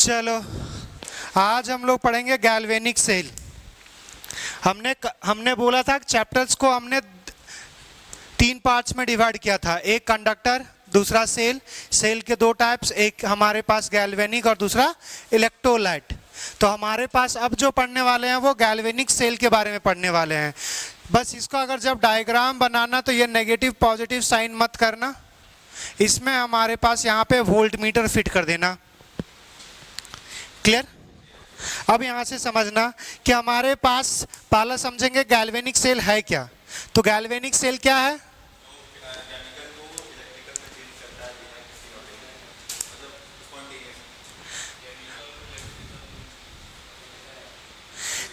चलो आज हम लोग पढ़ेंगे गैल्वेनिक सेल। हमने बोला था चैप्टर्स को हमने 3 पार्ट्स में डिवाइड किया था, एक कंडक्टर, दूसरा सेल। सेल के 2 टाइप्स, एक हमारे पास गैल्वेनिक और दूसरा इलेक्ट्रोलाइट। तो हमारे पास अब जो पढ़ने वाले हैं वो गैल्वेनिक सेल के बारे में पढ़ने वाले हैं। बस इसको अगर जब डायग्राम बनाना तो ये नेगेटिव पॉजिटिव साइन मत करना, इसमें हमारे पास यहाँ पे वोल्ट मीटर फिट कर देना। क्लियर? अब यहाँ से समझना कि हमारे पास पहला समझेंगे गैल्वेनिक सेल है क्या। तो गैल्वेनिक सेल क्या है?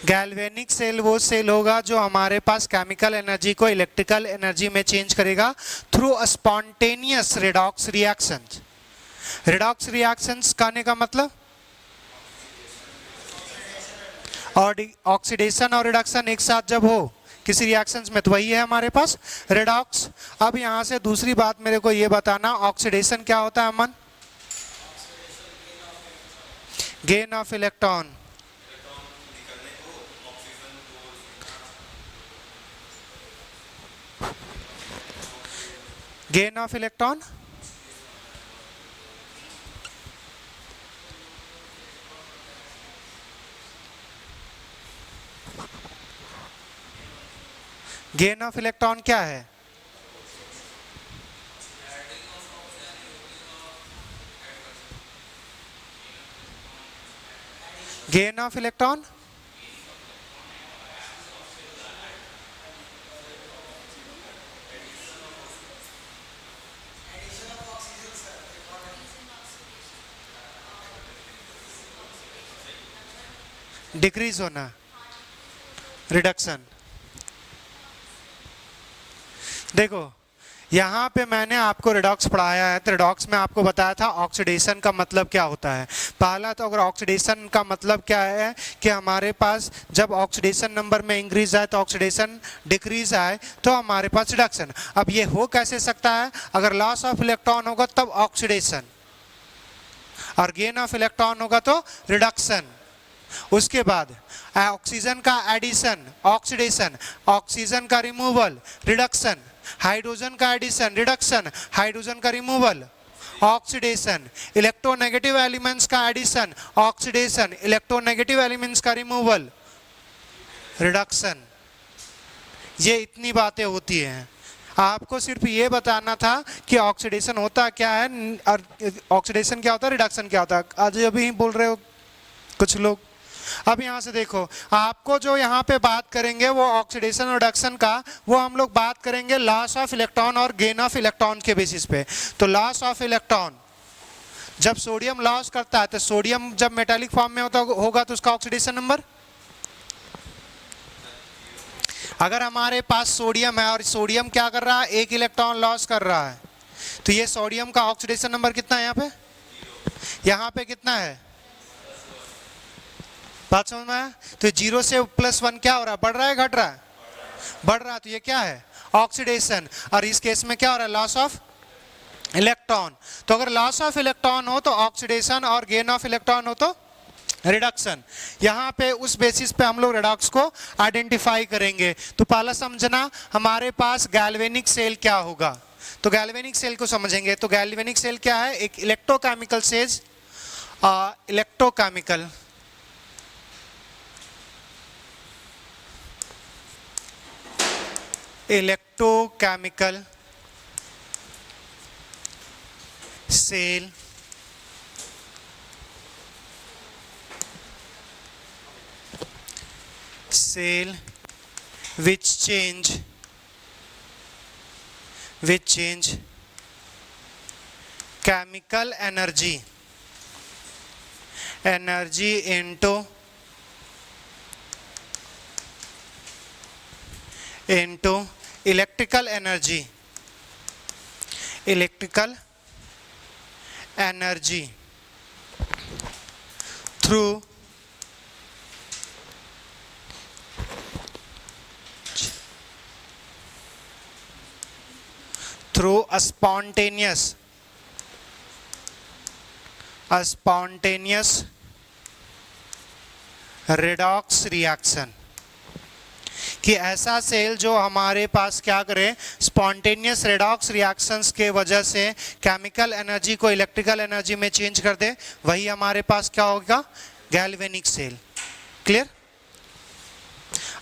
गैल्वेनिक सेल वो सेल होगा जो हमारे पास केमिकल एनर्जी को इलेक्ट्रिकल एनर्जी में चेंज करेगा through a spontaneous redox reactions. Redox reactions कहने का मतलब और ऑक्सीडेशन और रिडक्शन एक साथ जब हो किसी रिएक्शंस में तो वही है हमारे पास रिडॉक्स। अब यहाँ से दूसरी बात मेरे को ये बताना, ऑक्सीडेशन क्या होता है Aman? Gain of electron. Gain of electron gain of electron क्या है? गेन ऑफ इलेक्ट्रॉन डिक्रीज होना, रिडक्शन। देखो यहाँ पे मैंने आपको रिडॉक्स पढ़ाया है, तो रिडॉक्स में आपको बताया था ऑक्सीडेशन का मतलब क्या होता है। पहला तो अगर ऑक्सीडेशन का मतलब क्या है कि हमारे पास जब ऑक्सीडेशन नंबर में इंक्रीज आए तो ऑक्सीडेशन डिक्रीज आए तो हमारे पास रिडक्शन। अब ये हो कैसे सकता है? अगर लॉस ऑफ इलेक्ट्रॉन होगा तब ऑक्सीडेशन और गेन ऑफ इलेक्ट्रॉन होगा तो रिडक्शन। उसके बाद ऑक्सीजन का एडिशन ऑक्सीडेशन, ऑक्सीजन का रिमूवल रिडक्शन, हाइड्रोजन का एडिशन रिडक्शन, हाइड्रोजन का रिमूवल ऑक्सीडेशन, इलेक्ट्रोनेगेटिव एलिमेंट्स का एडिशन ऑक्सीडेशन, इलेक्ट्रोनेगेटिव एलिमेंट्स का रिमूवल रिडक्शन। ये इतनी बातें होती हैं। आपको सिर्फ ये बताना था कि ऑक्सीडेशन होता क्या है और ऑक्सीडेशन क्या होता है, रिडक्शन क्या होता है। आज अभी बोल रहे हो कुछ लोग। अब यहाँ से देखो, आपको जो यहाँ पे बात करेंगे वो ऑक्सीडेशन और रिडक्शन का, वो हम लोग बात करेंगे लॉस ऑफ इलेक्ट्रॉन और गेन ऑफ इलेक्ट्रॉन के बेसिस पे। तो लॉस ऑफ इलेक्ट्रॉन, जब सोडियम लॉस करता है तो सोडियम जब मेटालिक फॉर्म में होगा तो उसका ऑक्सीडेशन नंबर, अगर हमारे पास सोडियम है और सोडियम क्या कर रहा है, 1 इलेक्ट्रॉन लॉस कर रहा है, तो ये सोडियम का ऑक्सीडेशन नंबर कितना है? यहाँ पे कितना है? बात समझ में आया? तो 0 से +1 क्या हो रहा है? बढ़ रहा है घट रहा है? बढ़ रहा है। तो ये क्या है? ऑक्सीडेशन। और इस केस में क्या हो रहा है? Loss of electron. तो अगर लॉस ऑफ इलेक्ट्रॉन हो तो ऑक्सीडेशन और गेन ऑफ इलेक्ट्रॉन हो तो रिडक्शन। यहाँ पे उस बेसिस पे हम लोग रिडॉक्स को आइडेंटिफाई करेंगे। तो पहला समझना हमारे पास गैल्वेनिक सेल क्या होगा। तो गैल्वेनिक सेल को समझेंगे। तो गैल्वेनिक सेल क्या है? एक electrochemical cell, electrochemical electrochemical cell which change chemical energy into electrical energy through a spontaneous redox reaction, कि ऐसा सेल जो हमारे पास क्या करे, स्पॉन्टेनियस रेडॉक्स रिएक्शंस के वजह से केमिकल एनर्जी को इलेक्ट्रिकल एनर्जी में चेंज कर दे, वही हमारे पास क्या होगा, गैल्वेनिक सेल। क्लियर।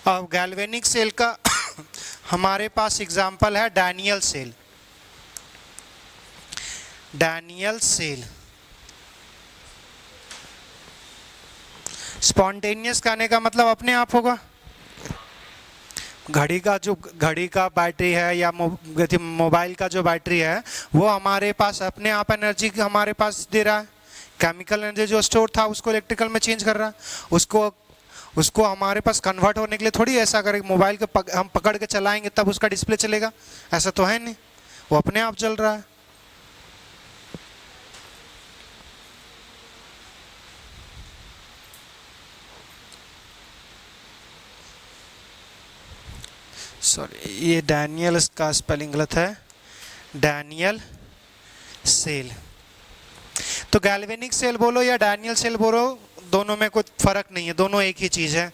अब गैल्वेनिक सेल का हमारे पास एग्जांपल है Daniell cell. Daniell cell spontaneous कहने का मतलब अपने आप होगा। घड़ी का बैटरी है या मोबाइल का जो बैटरी है वो हमारे पास अपने आप एनर्जी हमारे पास दे रहा है। केमिकल एनर्जी जो स्टोर था उसको इलेक्ट्रिकल में चेंज कर रहा है। उसको हमारे पास कन्वर्ट होने के लिए थोड़ी ऐसा करें मोबाइल के हम पकड़ के चलाएंगे तब उसका डिस्प्ले चलेगा, ऐसा तो है नहीं, वो अपने आप चल रहा है। सॉरी, ये डैनियल का स्पेलिंग गलत है, डैनियल सेल। तो गैल्वेनिक सेल बोलो या डैनियल सेल बोलो, दोनों में कोई फर्क नहीं है, दोनों एक ही चीज है।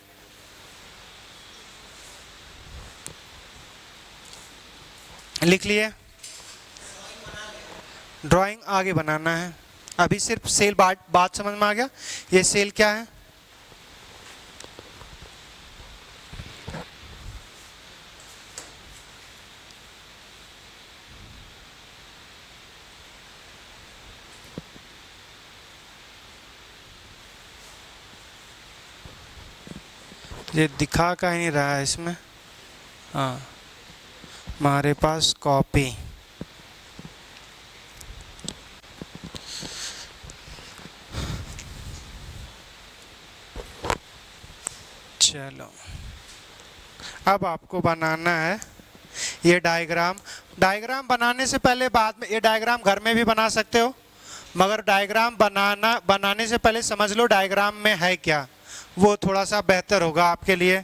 लिख लिए। ड्राइंग आगे बनाना है, अभी सिर्फ सेल बात समझ में आ गया। ये सेल क्या है, ये दिखा का ही नहीं रहा है इसमें। हाँ, हमारे पास कॉपी, चलो अब आपको बनाना है ये डायग्राम। डायग्राम बनाने से पहले बाद में, ये डायग्राम घर में भी बना सकते हो, मगर डायग्राम बनाने से पहले समझ लो डायग्राम में है क्या, वो थोड़ा सा बेहतर होगा आपके लिए।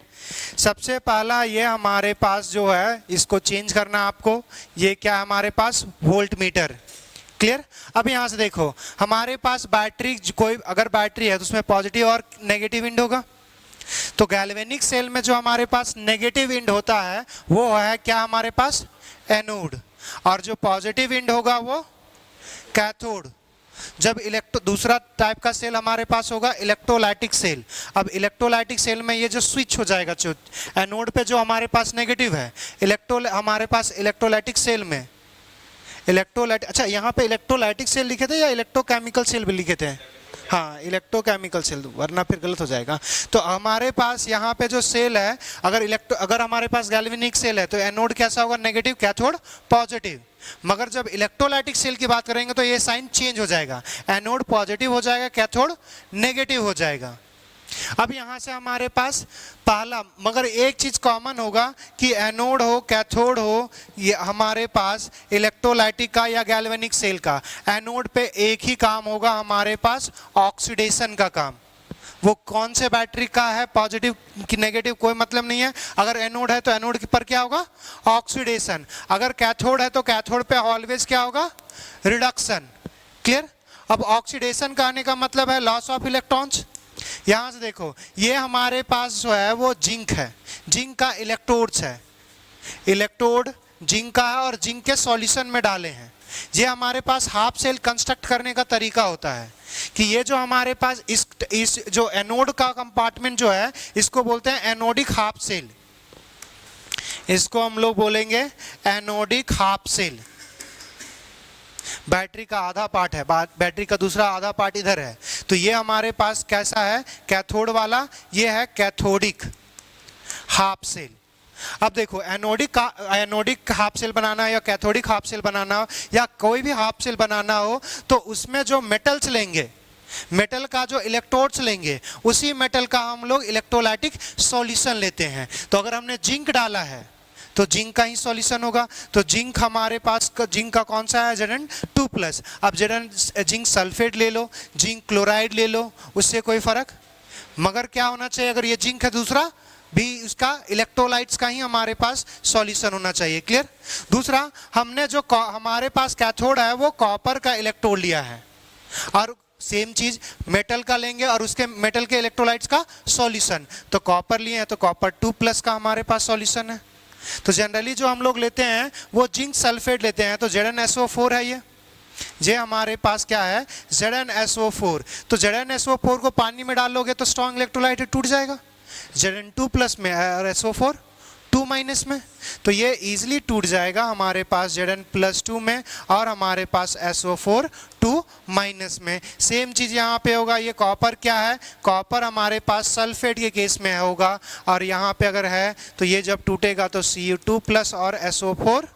सबसे पहला ये हमारे पास जो है इसको चेंज करना आपको, ये क्या है हमारे पास, वोल्ट मीटर। क्लियर। अब यहाँ से देखो हमारे पास बैटरी, कोई अगर बैटरी है तो उसमें पॉजिटिव और नेगेटिव विंड होगा। तो गैल्वेनिक सेल में जो हमारे पास नेगेटिव विंड होता है वो है क्या हमारे पास, एनोड, और जो पॉजिटिव विंड होगा वो कैथोड। जब दूसरा टाइप का सेल हमारे पास होगा इलेक्ट्रोलाइटिक सेल। अब इलेक्ट्रोलाइटिक सेल में ये जो स्विच हो जाएगा, जो एनोड पे जो हमारे पास नेगेटिव है, हमारे पास इलेक्ट्रोलाइटिक सेल में अच्छा यहाँ पे इलेक्ट्रोलाइटिक सेल लिखे थे या इलेक्ट्रोकेमिकल सेल भी लिखे थे, हाँ इलेक्ट्रोकेमिकल सेल, वरना फिर गलत हो जाएगा। तो हमारे पास यहाँ पे जो सेल है, अगर हमारे पास गैल्वेनिक सेल है तो एनोड कैसा होगा, नेगेटिव, कैथोड पॉजिटिव। मगर जब इलेक्ट्रोलाइटिक सेल की बात करेंगे तो ये साइन चेंज हो जाएगा, एनोड पॉजिटिव हो जाएगा, कैथोड नेगेटिव हो जाएगा। अब यहाँ से हमारे पास पहला, मगर एक चीज कॉमन होगा कि एनोड हो कैथोड हो, ये हमारे पास इलेक्ट्रोलाइटिक का या गैल्वेनिक सेल का, एनोड पे एक ही काम होगा हमारे पास, ऑक्सीडेशन का काम। वो कौन से बैटरी का है, पॉजिटिव कि नेगेटिव कोई मतलब नहीं है। अगर एनोड है तो एनोड पर क्या होगा, ऑक्सीडेशन। अगर कैथोड है तो कैथोड पे ऑलवेज क्या होगा, रिडक्शन। क्लियर। अब ऑक्सीडेशन का आने का मतलब है लॉस ऑफ इलेक्ट्रॉन्स। यहां से देखो ये हमारे पास जो है वो जिंक है, जिंक का इलेक्ट्रोड्स है, इलेक्ट्रोड जिंक का है और जिंक के सॉल्यूशन में डाले हैं। ये हमारे पास हाफ सेल कंस्ट्रक्ट करने का तरीका होता है कि ये जो हमारे पास इस जो एनोड का कंपार्टमेंट जो है इसको बोलते हैं एनोडिक हाफ सेल, इसको हम लोग बोलेंगे एनोडिक हाफ सेल। बैटरी का आधा पार्ट है, बैटरी का दूसरा आधा पार्ट इधर है, तो ये हमारे पास कैसा है, कैथोड वाला, ये है कैथोडिक हाफ सेल। अब देखो एनोडिक हाफ सेल बनाना है या कैथोडिक हाफ सेल बनाना हो या कोई भी हाफ सेल बनाना हो तो उसमें जो मेटल्स लेंगे, मेटल का जो इलेक्ट्रोड्स लेंगे, उसी मेटल का हम लोग इलेक्ट्रोलाइटिक सॉल्यूशन लेते हैं। तो अगर हमने जिंक डाला है तो जिंक का ही सॉल्यूशन होगा। तो जिंक हमारे पास जिंक का कौन सा है, Zn2+। अब जिंक सल्फेट ले लो, जिंक क्लोराइड ले लो, उससे कोई फर्क, मगर क्या होना चाहिए, अगर ये जिंक है दूसरा भी उसका इलेक्ट्रोलाइट्स का ही हमारे पास सॉल्यूशन होना चाहिए। क्लियर। दूसरा, हमने जो हमारे पास कैथोड है वो कॉपर का इलेक्ट्रोड लिया है और सेम चीज मेटल का लेंगे और उसके मेटल के इलेक्ट्रोलाइट्स का सॉल्यूशन, तो कॉपर लिए हैं तो कॉपर 2+ का हमारे पास सॉल्यूशन है। तो जनरली जो हम लोग लेते हैं वो जिंक सल्फेट लेते हैं, तो ZnSO4 है ये हमारे पास क्या है ZnSO4। तो ZnSO4 को पानी में डालोगे तो स्ट्रॉन्ग इलेक्ट्रोलाइट टूट जाएगा, Zn2+ में और SO4 2- में, तो ये इजीली टूट जाएगा हमारे पास Zn+2 में और हमारे पास SO4 2- में। सेम चीज यहाँ पे होगा, ये कॉपर क्या है, कॉपर हमारे पास सल्फेट के केस में होगा और यहाँ पे अगर है तो ये जब टूटेगा तो Cu2+ और SO4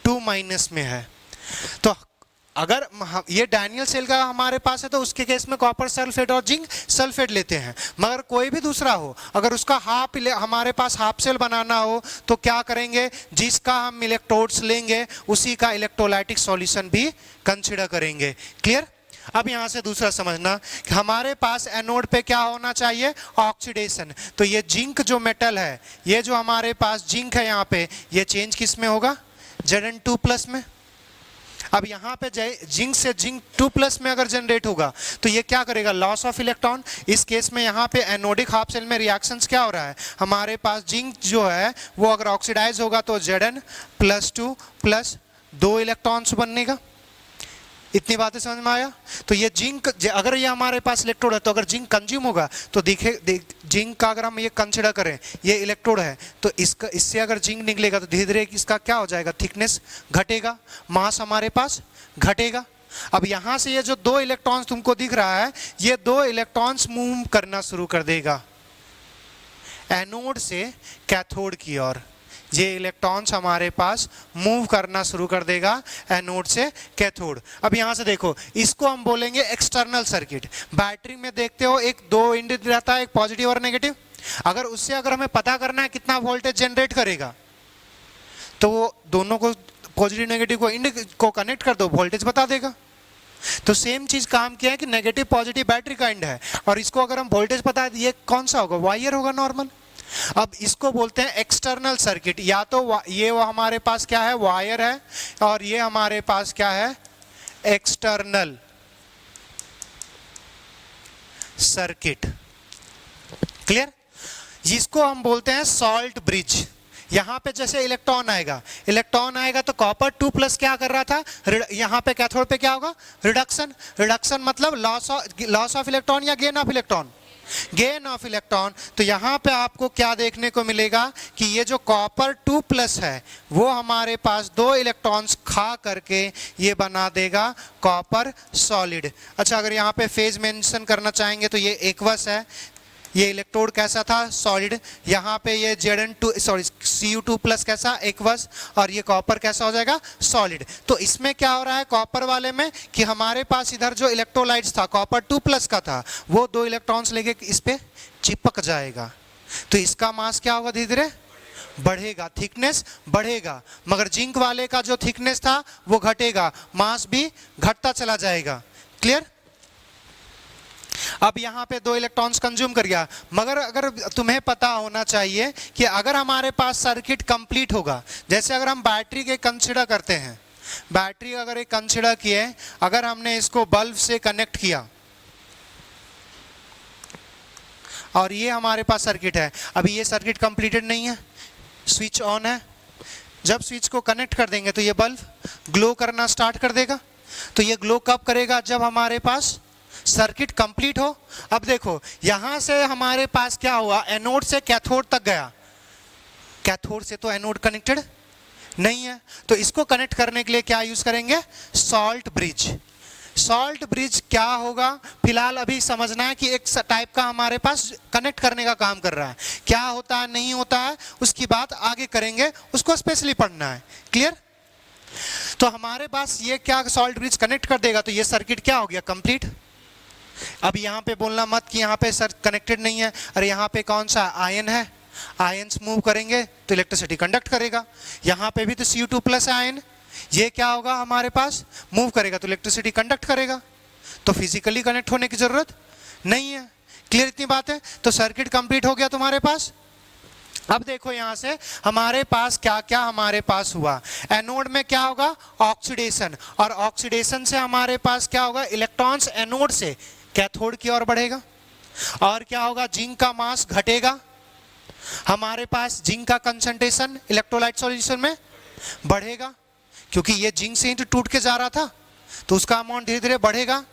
2- में है। तो अगर ये डैनियल सेल का हमारे पास है तो उसके केस में कॉपर सल्फेट और जिंक सल्फेट लेते हैं, मगर कोई भी दूसरा हो अगर उसका हमारे पास हाफ सेल बनाना हो तो क्या करेंगे, जिसका हम इलेक्ट्रोड्स लेंगे उसी का इलेक्ट्रोलाइटिक सॉल्यूशन भी कंसीडर करेंगे। क्लियर। अब यहाँ से दूसरा समझना कि हमारे पास एनोड पे क्या होना चाहिए, ऑक्सीडेशन। तो ये जिंक जो मेटल है, ये जो हमारे पास जिंक है यहाँ पे, ये चेंज किस में होगा, Zn2+ में। अब यहाँ पे जिंक से जिंक 2+ में अगर जनरेट होगा तो ये क्या करेगा, लॉस ऑफ इलेक्ट्रॉन। इस केस में यहाँ पे एनोडिक हाफ सेल में रिएक्शंस क्या हो रहा है, हमारे पास जिंक जो है वो अगर ऑक्सीडाइज होगा तो Zn+2+ 2 इलेक्ट्रॉन्स बनेगा। इतनी बातें समझ में आया। तो ये जिंक अगर ये हमारे पास इलेक्ट्रोड है तो अगर जिंक कंज्यूम होगा तो जिंक का अगर हम ये कंसिडर करें, ये इलेक्ट्रोड है तो इससे अगर जिंक निकलेगा तो धीरे धीरे इसका क्या हो जाएगा, थिकनेस घटेगा, मास हमारे पास घटेगा। अब यहाँ से ये जो 2 इलेक्ट्रॉन्स तुमको दिख रहा है, ये 2 इलेक्ट्रॉन्स मूव करना शुरू कर देगा एनोड से कैथोड की ओर। ये इलेक्ट्रॉन्स हमारे पास मूव करना शुरू कर देगा एनोड से कैथोड। अब यहाँ से देखो, इसको हम बोलेंगे एक्सटर्नल सर्किट। बैटरी में देखते हो एक 2 इंड रहता है, एक पॉजिटिव और नेगेटिव। अगर उससे अगर हमें पता करना है कितना वोल्टेज जनरेट करेगा तो वो दोनों को पॉजिटिव नेगेटिव को इंड को कनेक्ट कर दो, वोल्टेज बता देगा। तो सेम चीज काम किया है कि नेगेटिव पॉजिटिव बैटरी का इंड है और इसको अगर हम वोल्टेज बता दें, ये कौन सा होगा, वायर होगा नॉर्मल। अब इसको बोलते हैं एक्सटर्नल सर्किट। या तो ये वो हमारे पास क्या है, वायर है, और ये हमारे पास क्या है, एक्सटर्नल सर्किट। क्लियर। जिसको हम बोलते हैं सॉल्ट ब्रिज। यहां पे जैसे इलेक्ट्रॉन आएगा तो कॉपर 2+ क्या कर रहा था, यहां पे कैथोड पे क्या होगा, रिडक्शन मतलब लॉस ऑफ इलेक्ट्रॉन या gain of electron, gain of electron. तो यहाँ पे आपको क्या देखने को मिलेगा कि ये जो कॉपर 2+ है वो हमारे पास 2 इलेक्ट्रॉन्स खा करके ये बना देगा कॉपर सॉलिड। अच्छा, अगर यहाँ पे फेज मेंशन करना चाहेंगे तो ये एक्वस है, ये इलेक्ट्रोड कैसा था, सॉलिड। यहाँ पे ये Cu2+ कैसा, एक्वस, और ये कॉपर कैसा हो जाएगा, सॉलिड। तो इसमें क्या हो रहा है कॉपर वाले में कि हमारे पास इधर जो इलेक्ट्रोलाइट्स था कॉपर 2+ का था, वो 2 इलेक्ट्रॉन्स लेके इस पे चिपक जाएगा। तो इसका मास क्या होगा, धीरे धीरे बढ़ेगा, थिकनेस बढ़ेगा। मगर जिंक वाले का जो थिकनेस था वो घटेगा, मास भी घटता चला जाएगा। क्लियर। अब यहाँ पे 2 इलेक्ट्रॉन्स कंज्यूम कर गया। मगर अगर तुम्हें पता होना चाहिए कि अगर हमारे पास सर्किट कंप्लीट होगा, जैसे अगर हम बैटरी के कंसिडर करते हैं, बैटरी अगर एक कंसिडर किए, अगर हमने इसको बल्ब से कनेक्ट किया और ये हमारे पास सर्किट है, अभी ये सर्किट कंप्लीटेड नहीं है, स्विच ऑन है। जब स्विच को कनेक्ट कर देंगे तो ये बल्ब ग्लो करना स्टार्ट कर देगा। तो ये ग्लो कब करेगा, जब हमारे पास सर्किट कंप्लीट हो। अब देखो यहां से हमारे पास क्या हुआ, एनोड से कैथोड तक गया, कैथोड से तो एनोड कनेक्टेड नहीं है, तो इसको कनेक्ट करने के लिए क्या यूज करेंगे, सॉल्ट ब्रिज। सॉल्ट ब्रिज क्या होगा, फिलहाल अभी समझना है कि एक टाइप का हमारे पास कनेक्ट करने का काम कर रहा है। क्या होता है नहीं होता है उसकी बात आगे करेंगे, उसको स्पेशली पढ़ना है। क्लियर। तो हमारे पास ये क्या सॉल्ट ब्रिज कनेक्ट कर देगा तो ये सर्किट क्या हो गया, कंप्लीट। अब यहाँ पे बोलना मत कि यहाँ पे सर कनेक्टेड नहीं है, अरे यहाँ पे कौन सा आयन है, आयंस मूव करेंगे तो इलेक्ट्रिसिटी कंडक्ट करेगा। यहाँ पे भी तो Cu2+ है आयन, ये क्या होगा हमारे पास, मूव करेगा तो इलेक्ट्रिसिटी कंडक्ट करेगा। तो फिजिकली कनेक्ट होने की जरूरत नहीं है। क्लियर इतनी बात है। तो सर्किट कंप्लीट हो गया तुम्हारे पास। अब देखो यहां से हमारे पास क्या क्या हमारे पास हुआ। एनोड में क्या होगा, ऑक्सीडेशन, और ऑक्सीडेशन से हमारे पास क्या होगा, इलेक्ट्रॉन्स एनोड से कैथोड की ओर बढ़ेगा। और क्या होगा, जिंक का मास घटेगा, हमारे पास जिंक का कंसंट्रेशन इलेक्ट्रोलाइट सॉल्यूशन में बढ़ेगा, क्योंकि ये जिंक से ही तो टूट के जा रहा था, तो उसका अमाउंट धीरे धीरे बढ़ेगा।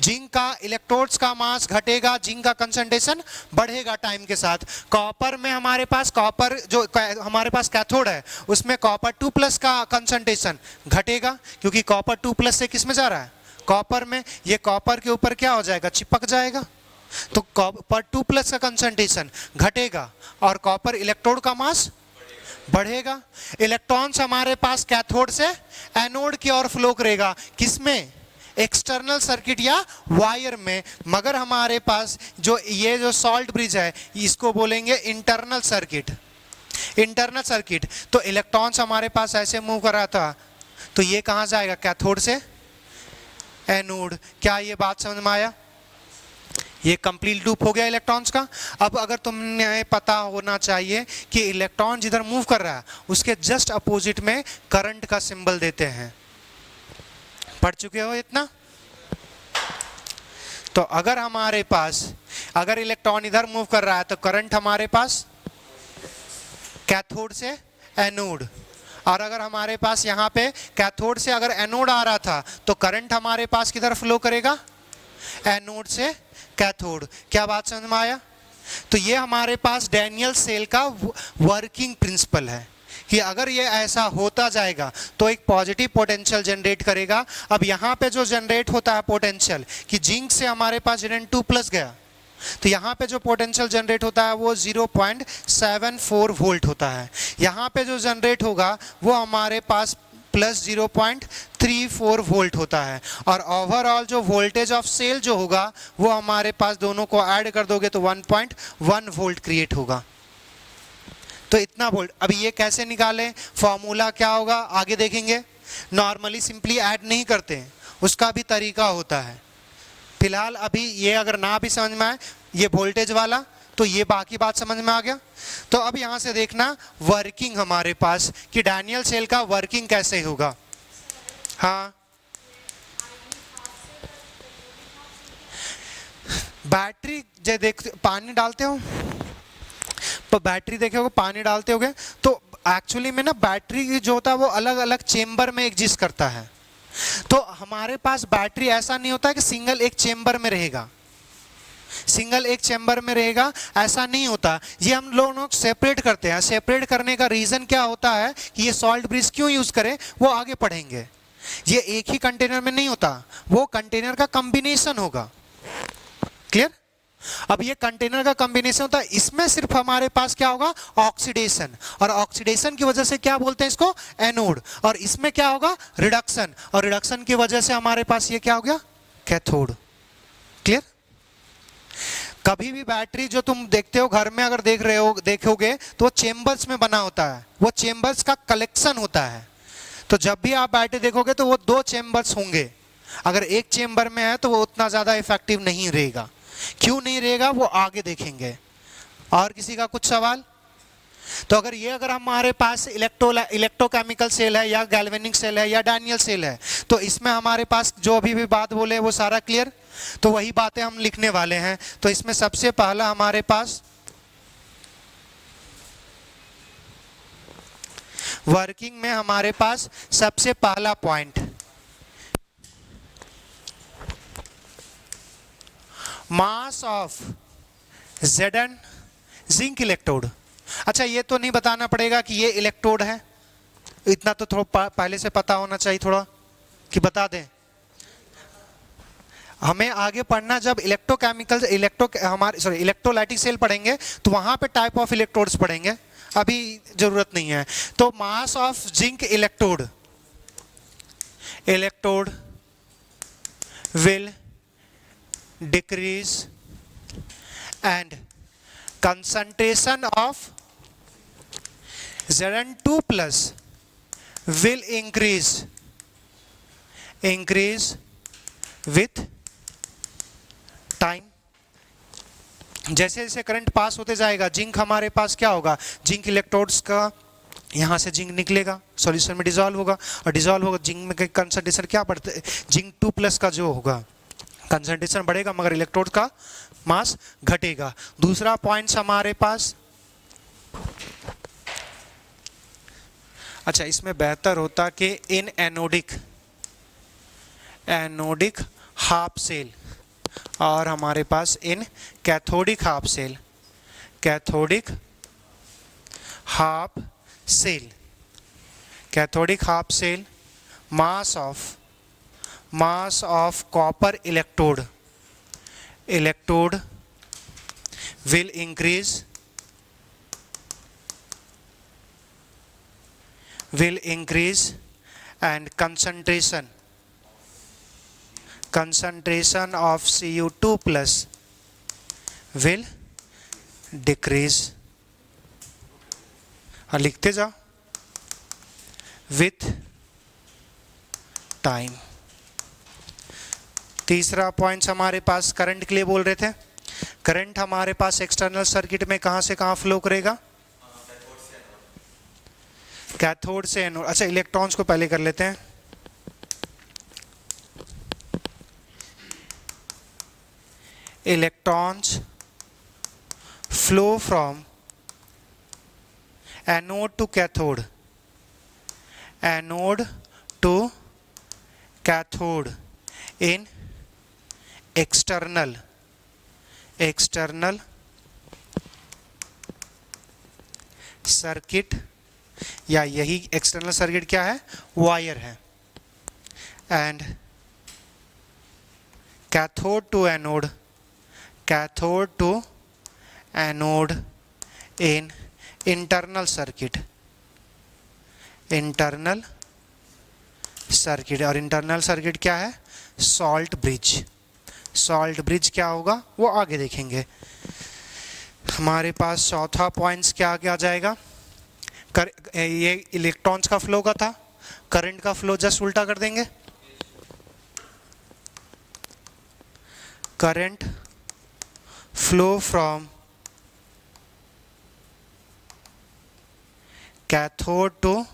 जिंक का इलेक्ट्रोड्स का मास घटेगा, जिंक का कंसंट्रेशन बढ़ेगा टाइम के साथ। कॉपर में हमारे पास, कॉपर जो हमारे पास कैथोड है उसमें कॉपर 2+ का कंसंट्रेशन घटेगा, क्योंकि कॉपर 2+ से किस में जा रहा है, कॉपर में। ये कॉपर के ऊपर क्या हो जाएगा, चिपक जाएगा, तो कॉपर 2+ का कंसंट्रेशन घटेगा और कॉपर इलेक्ट्रोड का मास बढ़ेगा। इलेक्ट्रॉन्स हमारे पास कैथोड से एनोड की ओर फ्लो करेगा, किसमें, एक्सटर्नल सर्किट या वायर में। मगर हमारे पास जो ये जो सॉल्ट ब्रिज है इसको बोलेंगे इंटरनल सर्किट। इंटरनल सर्किट, तो इलेक्ट्रॉन्स हमारे पास ऐसे मूव कर रहा था, तो ये कहां जाएगा, कैथोड से एनोड। क्या ये बात समझ में आया, ये कंप्लीट लूप हो गया इलेक्ट्रॉन्स का। अब अगर तुम्हें पता होना चाहिए कि इलेक्ट्रॉन जिधर मूव कर रहा है उसके जस्ट अपोजिट में करंट का सिंबल देते हैं, पढ़ चुके हो इतना। तो अगर हमारे पास, अगर इलेक्ट्रॉन इधर मूव कर रहा है तो करंट हमारे पास कैथोड से एनोड, और अगर हमारे पास यहाँ पे कैथोड से अगर एनोड आ रहा था तो करंट हमारे पास किधर फ्लो करेगा, एनोड से कैथोड। क्या बात समझ में आया। तो ये हमारे पास डैनियल सेल का वर्किंग प्रिंसिपल है कि अगर ये ऐसा होता जाएगा तो एक पॉजिटिव पोटेंशियल जनरेट करेगा। अब यहाँ पे जो जनरेट होता है पोटेंशियल, कि जिंक से हमारे पास Zn 2+ गया, तो यहाँ पे जो पोटेंशियल जनरेट होता है वो 0.74 वोल्ट होता है। यहाँ पे जो जनरेट होगा वो हमारे पास प्लस 0.34 वोल्ट होता है, और ओवरऑल जो वोल्टेज ऑफ सेल जो होगा वो हमारे पास, दोनों को ऐड कर दोगे तो 1.1 वोल्ट क्रिएट होगा। तो इतना वोल्ट। अब ये कैसे निकालें, फॉर्मूला क्या होगा आगे देखेंगे। नॉर्मली सिंपली ऐड नहीं करते, उसका भी तरीका होता है। फिलहाल अभी ये अगर ना भी समझ में आए ये वोल्टेज वाला, तो ये बाकी बात समझ में आ गया। तो अब यहां से देखना वर्किंग हमारे पास, कि डैनियल सेल का वर्किंग कैसे होगा। हाँ, बैटरी जो देख, पानी डालते हो तो बैटरी देखे होगे, पानी डालते होगे तो एक्चुअली में ना बैटरी जो होता है वो अलग अलग चेंबर में एग्जिस्ट करता है। तो हमारे पास बैटरी ऐसा नहीं होता है कि सिंगल एक चेंबर में रहेगा, सिंगल एक चेंबर में रहेगा, ऐसा नहीं होता। ये हम लोग सेपरेट करते हैं। सेपरेट करने का रीजन क्या होता है कि ये सॉल्ट ब्रिज क्यों यूज करें वो आगे पढ़ेंगे। ये एक ही कंटेनर में नहीं होता, वो कंटेनर का कॉम्बिनेशन होगा। क्लियर। अब ये कंटेनर का कॉम्बिनेशन होता है, इसमें सिर्फ हमारे पास क्या होगा, ऑक्सीडेशन, और ऑक्सीडेशन की वजह से क्या बोलते हैं इसको, एनोड, और इसमें क्या होगा, रिडक्शन, और रिडक्शन की वजह से हमारे पास ये क्या हो गया, कैथोड। क्लियर। कभी भी बैटरी जो तुम देखते हो घर में, अगर देख रहे हो, देखोगे तो वो चेंबर्स में बना होता है, वो चेंबर्स का कलेक्शन होता है। तो जब भी आप बैटरी देखोगे तो वो 2 चेंबर्स होंगे। अगर एक चेंबर में है तो वो उतना ज्यादा इफेक्टिव नहीं रहेगा। क्यों नहीं रहेगा वो आगे देखेंगे। और किसी का कुछ सवाल। तो अगर हमारे पास इलेक्ट्रोकेमिकल सेल है या गैल्वेनिक सेल है या डैनियल सेल है, तो इसमें हमारे पास जो भी बात बोले वो सारा क्लियर। तो वही बातें हम लिखने वाले हैं। तो इसमें सबसे पहला हमारे पास वर्किंग में हमारे पास सबसे पहला point, mass of Zn zinc electrode. अच्छा, ये तो नहीं बताना पड़ेगा कि ये इलेक्ट्रोड है, इतना तो थोड़ा पहले से पता होना चाहिए थोड़ा, कि बता दें। हमें आगे पढ़ना जब इलेक्ट्रोकेमिकल इलेक्ट्रोलाइटिक सेल पढ़ेंगे तो वहां पे टाइप ऑफ इलेक्ट्रोड्स पढ़ेंगे, अभी जरूरत नहीं है। तो mass of zinc electrode will decrease and concentration of Zn2 plus will increase with time। जैसे जैसे करंट पास होते जाएगा जिंक हमारे पास क्या होगा, जिंक इलेक्ट्रोड्स का यहाँ से जिंक निकलेगा, सॉल्यूशन में डिसॉल्व होगा, और डिसॉल्व होगा जिंक में कंसंट्रेशन क्या बढ़ता है, जिंक 2+ का जो होगा कंसंट्रेशन बढ़ेगा मगर इलेक्ट्रोड का मास घटेगा। दूसरा पॉइंट हमारे पास, अच्छा इसमें बेहतर होता कि इन एनोडिक हाफ सेल और हमारे पास in cathodic half cell, cathodic half cell, cathodic half cell mass of copper electrode will increase and concentration of Cu2 plus will decrease, और लिखते जाओ with टाइम। तीसरा पॉइंट हमारे पास करंट के लिए बोल रहे थे, करंट हमारे पास एक्सटर्नल सर्किट में कहां से कहां फ्लो करेगा, कैथोड से एनोड। अच्छा इलेक्ट्रॉन्स को पहले कर लेते हैं, electrons flow from anode to cathode, anode to cathode in external circuit, या यही एक्सटर्नल सर्किट क्या है, वायर है। And cathode to anode in internal circuit, और इंटरनल सर्किट क्या है, सॉल्ट ब्रिज क्या होगा वो आगे देखेंगे। हमारे पास चौथा पॉइंट्स क्या आगे आ जाएगा, ये इलेक्ट्रॉन्स का फ्लो का था, करंट का फ्लो जस्ट उल्टा कर देंगे, current flow from cathode to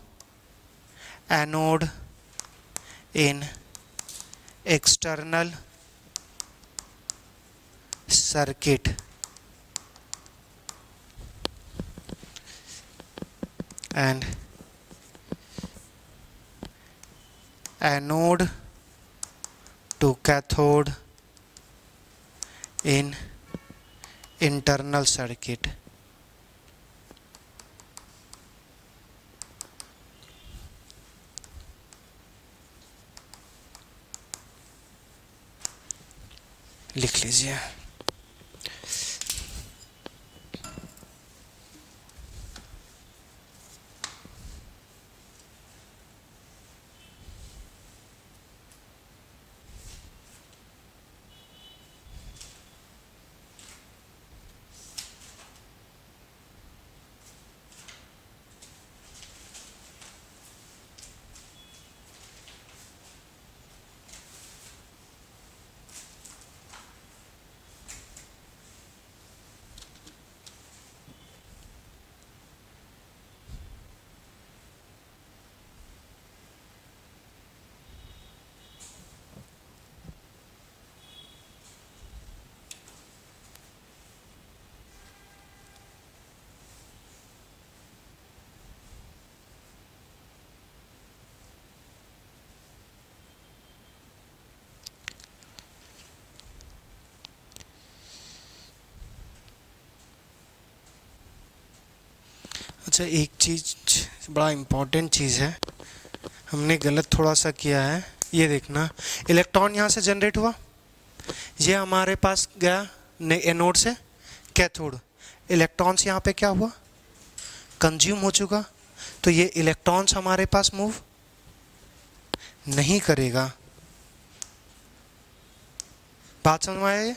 anode in external circuit, and anode to cathode in internal circuit। लिख लीजिए। अच्छा एक चीज़ बड़ा इम्पोर्टेंट चीज़ है, हमने गलत थोड़ा सा किया है, ये देखना, इलेक्ट्रॉन यहाँ से जनरेट हुआ, ये हमारे पास गया एनोड से कैथोड, इलेक्ट्रॉन्स यहाँ पे क्या हुआ, कंज्यूम हो चुका, तो ये इलेक्ट्रॉन्स हमारे पास मूव नहीं करेगा। बात समझ में आया ये?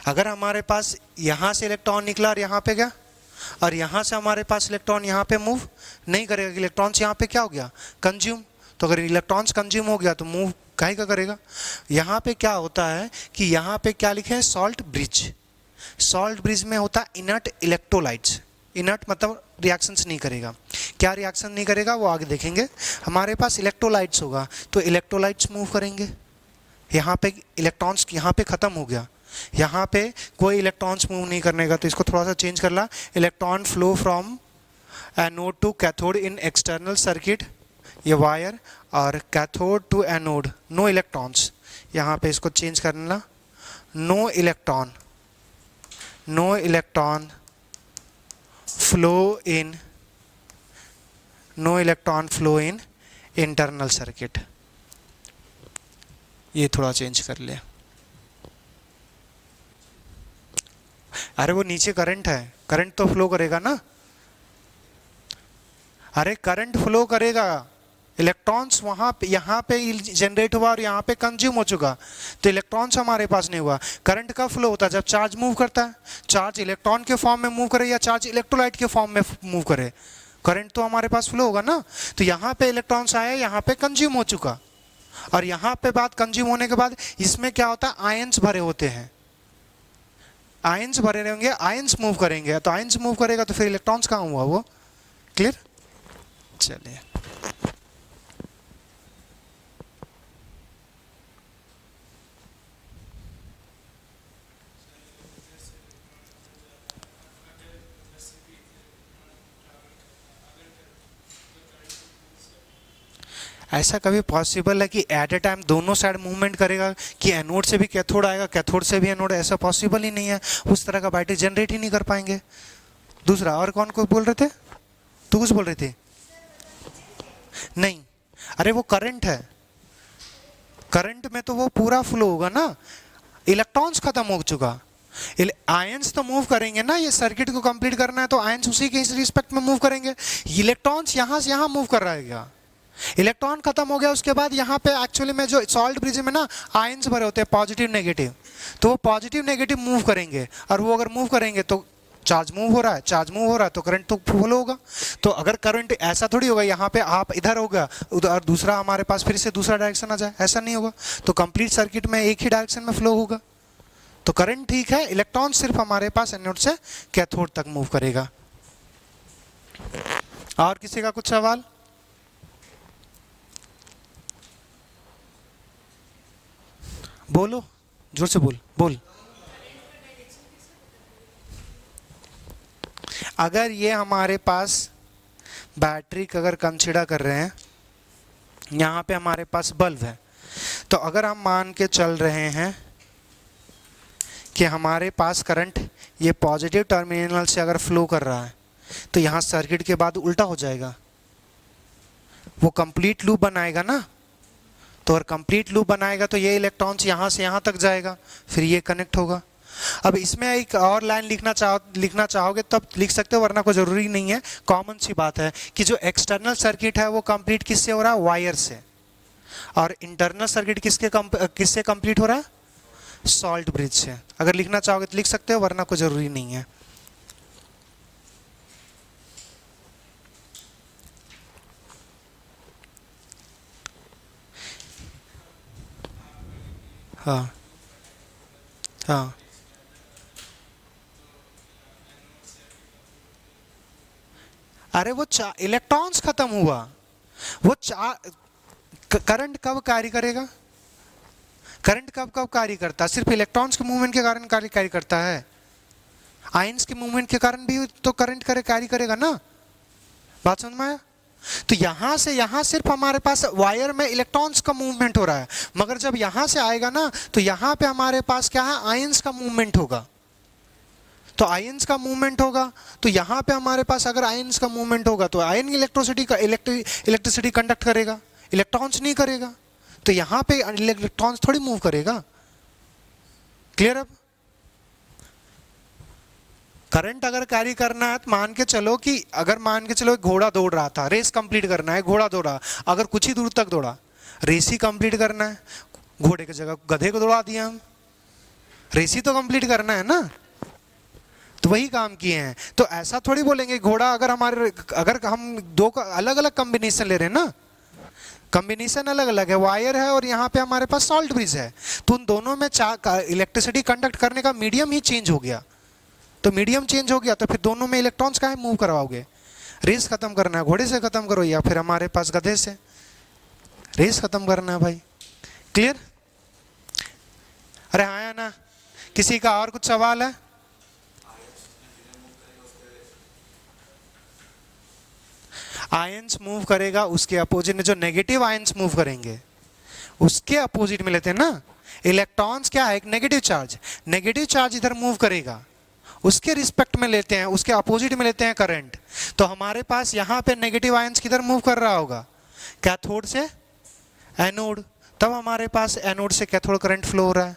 अगर हमारे पास यहाँ से इलेक्ट्रॉन निकला और यहाँ पे गया, और यहाँ से हमारे पास इलेक्ट्रॉन यहाँ पे मूव नहीं करेगा, इलेक्ट्रॉन्स यहाँ पे क्या हो गया, कंज्यूम, तो अगर इलेक्ट्रॉन्स कंज्यूम हो गया तो मूव काहे का करेगा। यहाँ पे क्या होता है कि यहाँ पे क्या लिखे हैं, सॉल्ट ब्रिज, सॉल्ट ब्रिज में होता है इनर्ट इलेक्ट्रोलाइट्स। इनर्ट मतलब रिएक्शंस नहीं करेगा। क्या रिएक्शन नहीं करेगा वो आगे देखेंगे। हमारे पास इलेक्ट्रोलाइट्स होगा तो इलेक्ट्रोलाइट्स मूव करेंगे। यहाँ पे इलेक्ट्रॉन्स यहाँ पे ख़त्म हो गया, यहाँ पे कोई इलेक्ट्रॉन्स मूव नहीं करने का, तो इसको थोड़ा सा चेंज कर ला। Electron flow from anode to cathode in external circuit, ये वायर, और cathode to anode no electrons. यहाँ पे इसको चेंज करना, no electron, no electron flow in, no electron flow in internal circuit. ये थोड़ा चेंज कर लिया। अरे वो नीचे करंट है, करंट तो फ्लो करेगा ना। अरे करंट फ्लो करेगा, इलेक्ट्रॉन्स वहां पे यहाँ पे जनरेट हुआ और यहाँ पे कंज्यूम हो चुका, तो इलेक्ट्रॉन्स हमारे पास नहीं हुआ। करंट का फ्लो होता है जब चार्ज मूव करता है। चार्ज इलेक्ट्रॉन के फॉर्म में मूव करे या चार्ज इलेक्ट्रोलाइट के फॉर्म में मूव करे, करंट तो हमारे पास फ्लो होगा ना। तो यहाँ पे इलेक्ट्रॉन्स आए, यहाँ पे कंज्यूम हो चुका, और यहाँ पे बात कंज्यूम होने के बाद इसमें क्या होता है, आयंस भरे होते हैं। आयंस भरे रहेंगे, आयंस मूव करेंगे, तो आयंस मूव करेगा तो फिर इलेक्ट्रॉन्स कहाँ हुआ वो। क्लियर? चलिए ऐसा कभी पॉसिबल है कि एट ए टाइम दोनों साइड मूवमेंट करेगा, कि एनोड से भी कैथोड आएगा, कैथोड से भी एनोड? ऐसा पॉसिबल ही नहीं है, उस तरह का बैटरी जनरेट ही नहीं कर पाएंगे। दूसरा, और कौन को बोल रहे थे? तू कुछ बोल रहे थे? नहीं, अरे वो करंट है, करंट में तो वो पूरा फ्लो होगा ना, इलेक्ट्रॉन्स खत्म हो चुका, आयंस तो मूव करेंगे ना। ये सर्किट को कंप्लीट करना है तो आयंस उसी के रिस्पेक्ट में मूव करेंगे। इलेक्ट्रॉन्स यहाँ से यहाँ मूव कर रहेगा, इलेक्ट्रॉन खत्म हो गया, उसके बाद यहाँ पे एक्चुअली में जो सॉल्ट ब्रिज में ना आयंस भरे होते हैं पॉजिटिव नेगेटिव, तो वो पॉजिटिव नेगेटिव मूव करेंगे, और वो अगर मूव करेंगे तो चार्ज मूव हो रहा है, चार्ज मूव हो रहा है तो करंट तो फ्लो होगा। तो अगर करंट ऐसा थोड़ी होगा यहाँ पे आप इधर होगा उधर, दूसरा हमारे पास फिर से दूसरा डायरेक्शन आ जाए, ऐसा नहीं होगा। तो कंप्लीट सर्किट में एक ही डायरेक्शन में फ्लो होगा। तो करंट ठीक है, इलेक्ट्रॉन सिर्फ हमारे पास एनोड से कैथोड तक मूव करेगा। और किसी का कुछ सवाल? बोलो, जोर से बोल। अगर ये हमारे पास बैटरी का अगर कंसीडर कर रहे हैं, यहाँ पे हमारे पास बल्ब है, तो अगर हम मान के चल रहे हैं कि हमारे पास करंट ये पॉजिटिव टर्मिनल से अगर फ्लो कर रहा है, तो यहाँ सर्किट के बाद उल्टा हो जाएगा, वो कंप्लीट लूप बनाएगा ना। तो अगर कंप्लीट लूप बनाएगा तो ये इलेक्ट्रॉन्स यहाँ से यहाँ तक जाएगा, फिर ये कनेक्ट होगा। अब इसमें एक और लाइन लिखना चाहोगे तब लिख सकते हो, वरना कोई ज़रूरी नहीं है। कॉमन सी बात है कि जो एक्सटर्नल सर्किट है वो कंप्लीट किससे हो रहा है? वायर से। और इंटरनल सर्किट किससे कंप्लीट हो रहा है? सॉल्ट ब्रिज से। अगर लिखना चाहोगे तो लिख सकते हो, वरना कोई ज़रूरी नहीं है। हाँ हाँ, अरे वो इलेक्ट्रॉन्स खत्म हुआ, वो करंट कब कार्य करेगा? करंट कब कार्य करता है? सिर्फ इलेक्ट्रॉन्स के मूवमेंट के कारण कार्य करता है। आयंस के मूवमेंट के कारण भी तो करंट कार्य करेगा ना। बात समझ में आया? तो यहां से यहां सिर्फ हमारे पास वायर में इलेक्ट्रॉन्स का मूवमेंट हो रहा है, मगर जब यहां से आएगा ना तो यहां पे हमारे पास क्या है? आयंस का मूवमेंट होगा। तो आयंस का मूवमेंट होगा, तो यहाँ पे हमारे पास अगर आयंस का मूवमेंट होगा तो आयन इलेक्ट्रिसिटी कंडक्ट करेगा, इलेक्ट्रॉन्स नहीं करेगा। तो यहाँ पे इलेक्ट्रॉन्स थोड़ी मूव करेगा। क्लियर? अब करंट अगर कैरी करना है तो मान के चलो एक घोड़ा दौड़ रहा था, रेस कंप्लीट करना है, घोड़ा दौड़ा, अगर कुछ ही दूर तक दौड़ा, रेस ही कंप्लीट करना है, घोड़े की जगह गधे को दौड़ा दिया हम, रेस ही तो कंप्लीट करना है ना। तो वही काम किए हैं। तो ऐसा थोड़ी बोलेंगे घोड़ा, अगर हम दो का अलग अलग कॉम्बिनेशन ले रहे हैं ना, कॉम्बिनेशन अलग अलग है, वायर है और यहाँ पे हमारे पास सॉल्ट ब्रिज है। तो उन दोनों में इलेक्ट्रिसिटी कंडक्ट करने का मीडियम ही चेंज हो गया। तो मीडियम चेंज हो गया तो फिर दोनों में इलेक्ट्रॉन्स काहे मूव करवाओगे? रेस खत्म करना है घोड़े से खत्म करो या फिर हमारे पास गधे से, रेस खत्म करना है भाई। क्लियर? अरे हाँ या ना? किसी का और कुछ सवाल है? आयंस मूव करेगा, उसके अपोजिट में जो नेगेटिव आयंस मूव करेंगे उसके अपोजिट में लेते हैं ना। इलेक्ट्रॉन्स क्या है? एक नेगेटिव चार्ज, नेगेटिव चार्ज इधर मूव करेगा, उसके रिस्पेक्ट में लेते हैं, उसके अपोजिट में लेते हैं करंट। तो हमारे पास यहाँ पे नेगेटिव आयंस किधर मूव कर रहा होगा? कैथोड से एनोड, तब हमारे पास एनोड से कैथोड करंट फ्लो हो रहा है।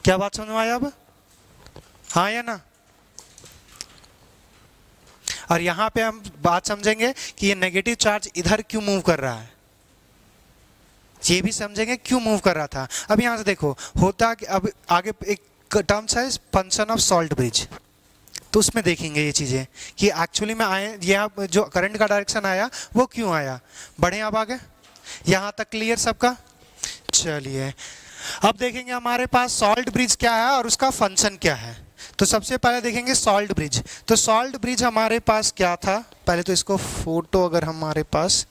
क्या बात समझ में आया अब? हाँ या ना? और यहां पे हम बात समझेंगे कि ये नेगेटिव चार्ज इधर क्यों मूव कर रहा है, ये भी समझेंगे क्यों मूव कर रहा था। अब यहां से देखो होता कि अब आगे एक टर्म्स है फंक्शन ऑफ सॉल्ट ब्रिज, तो उसमें देखेंगे ये चीजें कि एक्चुअली में आए, यह जो करंट का डायरेक्शन आया वो क्यों आया। बढ़े अब आगे, यहां तक क्लियर सबका? चलिए अब देखेंगे हमारे पास सॉल्ट ब्रिज क्या है और उसका फंक्शन क्या है। तो सबसे पहले देखेंगे सॉल्ट ब्रिज। तो सॉल्ट ब्रिज हमारे पास क्या था, पहले तो इसको फोटो अगर हमारे पास,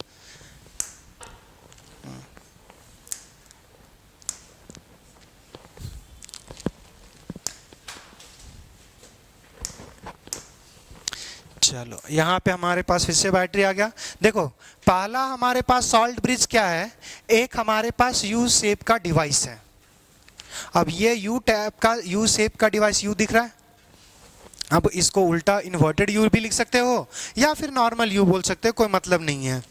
चलो यहाँ पे हमारे पास फिर से बैटरी आ गया। देखो पहला हमारे पास सॉल्ट ब्रिज क्या है, एक हमारे पास यू शेप का डिवाइस है। अब ये यू टाइप का यू शेप का डिवाइस यू दिख रहा है, अब इसको उल्टा इन्वर्टेड यू भी लिख सकते हो या फिर नॉर्मल यू बोल सकते हो, कोई मतलब नहीं है।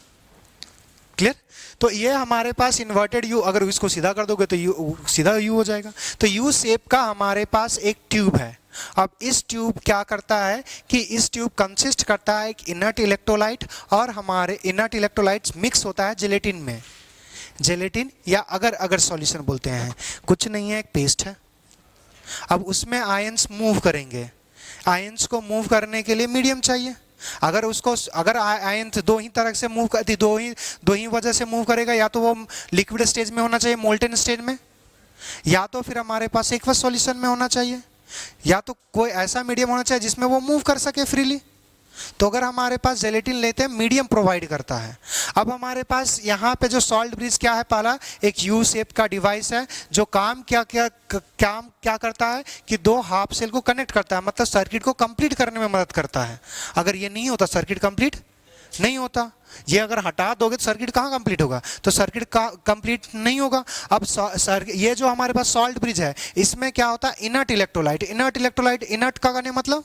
क्लियर? तो ये हमारे पास इन्वर्टेड यू, अगर इसको सीधा कर दोगे तो यू सीधा यू हो जाएगा। तो यू शेप का हमारे पास एक ट्यूब है। अब इस ट्यूब क्या करता है कि इस ट्यूब कंसिस्ट करता है एक इनर्ट इलेक्ट्रोलाइट, और हमारे इनर्ट इलेक्ट्रोलाइट्स मिक्स होता है जेलेटिन में। जेलेटिन या अगर सॉल्यूशन बोलते हैं, कुछ नहीं है, एक पेस्ट है। अब उसमें आयंस मूव करेंगे, आयंस को मूव करने के लिए मीडियम चाहिए। अगर आयंस दो ही तरह से मूव करती, दो ही वजह से मूव करेगा, या तो वो लिक्विड स्टेज में होना चाहिए, मोल्टेन स्टेज में, या तो फिर हमारे पास एक्वस सॉल्यूशन में होना चाहिए, या तो कोई ऐसा मीडियम होना चाहिए जिसमें वो मूव कर सके फ्रीली। तो अगर हमारे पास जेलेटिन लेते हैं, मीडियम प्रोवाइड करता है। अब हमारे पास यहाँ पे जो सॉल्ट ब्रिज क्या है, पहला एक यू शेप का डिवाइस है जो काम क्या करता है कि दो हाफ सेल को कनेक्ट करता है, मतलब सर्किट को कंप्लीट करने में मदद करता है। अगर ये नहीं होता सर्किट कंप्लीट नहीं होता, ये अगर हटा दोगे तो सर्किट कहाँ कंप्लीट होगा, तो सर्किट का कंप्लीट नहीं होगा। अब ये जो हमारे पास सॉल्ट ब्रिज है, इसमें क्या होता है, इनर्ट इलेक्ट्रोलाइट। इनर्ट का कहने मतलब,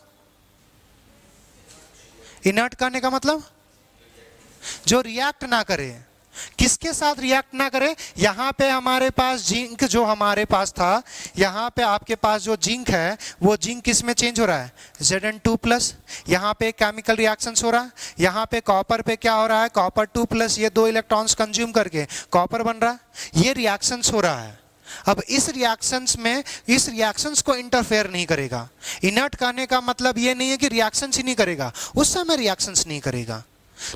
इनर्ट करने का मतलब जो रिएक्ट ना करे। किसके साथ रिएक्ट ना करे? यहाँ पे हमारे पास जिंक जो हमारे पास था, यहाँ पे आपके पास जो जिंक है वो जिंक किस में चेंज हो रहा है, Zn2+। यहाँ पे केमिकल रिएक्शंस हो रहा है, यहाँ पे कॉपर पे क्या हो रहा है, कॉपर 2+, ये दो इलेक्ट्रॉन्स कंज्यूम करके कॉपर बन रहा है, ये रिएक्शंस हो रहा है। अब इस रिएक्शंस को इंटरफेयर नहीं करेगा। इनर्ट करने का मतलब ये नहीं है कि रिएक्शंस ही नहीं करेगा, उस समय रिएक्शंस नहीं करेगा।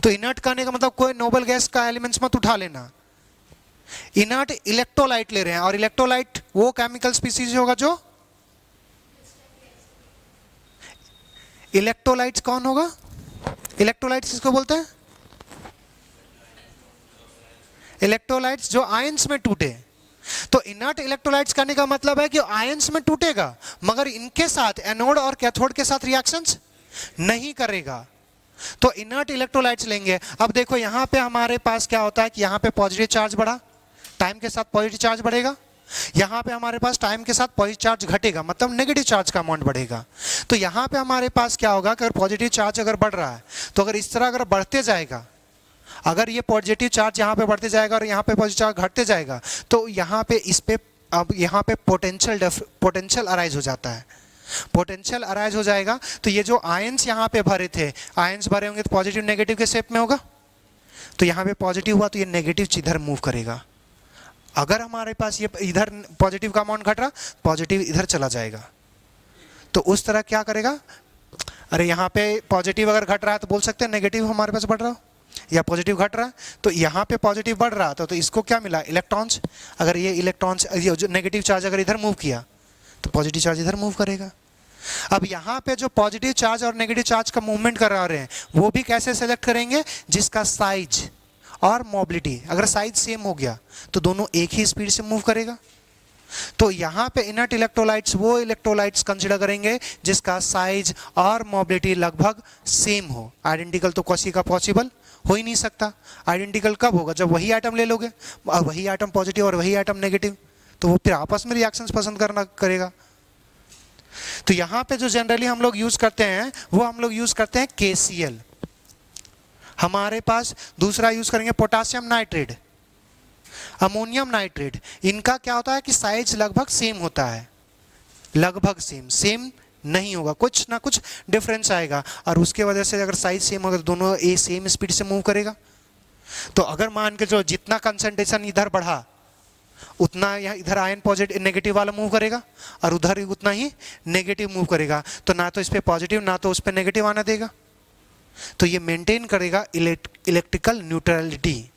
तो इनर्ट करने का मतलब कोई नोबल गैस का एलिमेंट्स मत उठा लेना। इनर्ट इलेक्ट्रोलाइट ले रहे हैं, और इलेक्ट्रोलाइट वो केमिकल स्पीसीज होगा जो, इलेक्ट्रोलाइट्स कौन होगा, इलेक्ट्रोलाइट्स किसको बोलते हैं, इलेक्ट्रोलाइट्स जो आयंस में टूटे। तो इनर्ट इलेक्ट्रोलाइट्स करने का मतलब है कि आयंस में टूटेगा, मगर इनके साथ एनोड और कैथोड के साथ रिएक्शंस नहीं करेगा। तो इनर्ट इलेक्ट्रोलाइट्स लेंगे। अब देखो यहाँ पे हमारे पास क्या होता है कि यहाँ पे पॉजिटिव चार्ज बढ़ा, टाइम के साथ पॉजिटिव चार्ज बढ़ेगा। यहाँ पे हमारे पास टाइम के साथ पॉजिटिव चार्ज घटेगा, मतलब नेगेटिव चार्ज का अमाउंट बढ़ेगा। तो यहाँ पे हमारे पास क्या होगा, अगर पॉजिटिव चार्ज अगर बढ़ रहा है, तो अगर इस तरह अगर बढ़ते जाएगा, अगर ये पॉजिटिव चार्ज यहाँ पे बढ़ते जाएगा और यहाँ पे पॉजिटिव चार्ज घटते जाएगा, तो यहाँ पे इस पे अब यहाँ पे पोटेंशियल अराइज हो जाता है। पोटेंशियल अराइज हो जाएगा तो ये जो आयंस यहाँ पे भरे थे, आयंस भरे होंगे तो पॉजिटिव नेगेटिव के शेप में होगा। तो यहाँ पे पॉजिटिव हुआ तो ये नेगेटिव इधर मूव करेगा। अगर हमारे पास ये इधर पॉजिटिव का अमाउंट घट रहा, पॉजिटिव इधर चला जाएगा। तो उस तरह क्या करेगा, अरे यहाँ पे पॉजिटिव अगर घट रहा है तो बोल सकते हैं नेगेटिव हमारे पास बढ़ रहा हो, या पॉजिटिव घट रहा है, तो यहाँ पे पॉजिटिव बढ़ रहा था तो इसको क्या मिला, इलेक्ट्रॉन्स। अगर ये इलेक्ट्रॉन्स जो नेगेटिव चार्ज अगर इधर मूव किया तो पॉजिटिव चार्ज इधर मूव करेगा। अब यहाँ पे जो पॉजिटिव चार्ज और नेगेटिव चार्ज का मूवमेंट करा रहे हैं वो भी कैसे सेलेक्ट करेंगे, जिसका साइज और मोबिलिटी, अगर साइज सेम हो गया तो दोनों एक ही स्पीड से मूव करेगा। तो यहाँ पे इनर्ट इलेक्ट्रोलाइट्स वो इलेक्ट्रोलाइट्स कंसीडर करेंगे जिसका साइज और मोबिलिटी लगभग सेम हो। आइडेंटिकल तो किसी का पॉसिबल हो ही नहीं सकता। आइडेंटिकल कब होगा, जब वही आइटम ले लोगे, वही आइटम पॉजिटिव और वही आइटम नेगेटिव, तो वो फिर आपस में रिएक्शंस पसंद करना करेगा। तो यहाँ पे जो जनरली हम लोग यूज करते हैं वो हम लोग यूज करते हैं KCl। हमारे पास दूसरा यूज करेंगे पोटासियम नाइट्रेट, अमोनियम नाइट्रेट। इनका क्या होता है कि साइज लगभग सेम होता है, लगभग सेम नहीं होगा, कुछ ना कुछ डिफरेंस आएगा, और उसके वजह से अगर साइज सेम होगा तो दोनों ए सेम स्पीड से मूव करेगा। तो अगर मान के जो जितना कंसंट्रेशन इधर बढ़ा उतना यहाँ इधर आयन पॉजिटिव नेगेटिव वाला मूव करेगा और उधर उतना ही नेगेटिव मूव करेगा, तो ना तो इस पे पॉजिटिव ना तो उस पे नेगेटिव आना देगा। तो ये मेंटेन करेगा इलेक्ट्रिकल न्यूट्रलिटी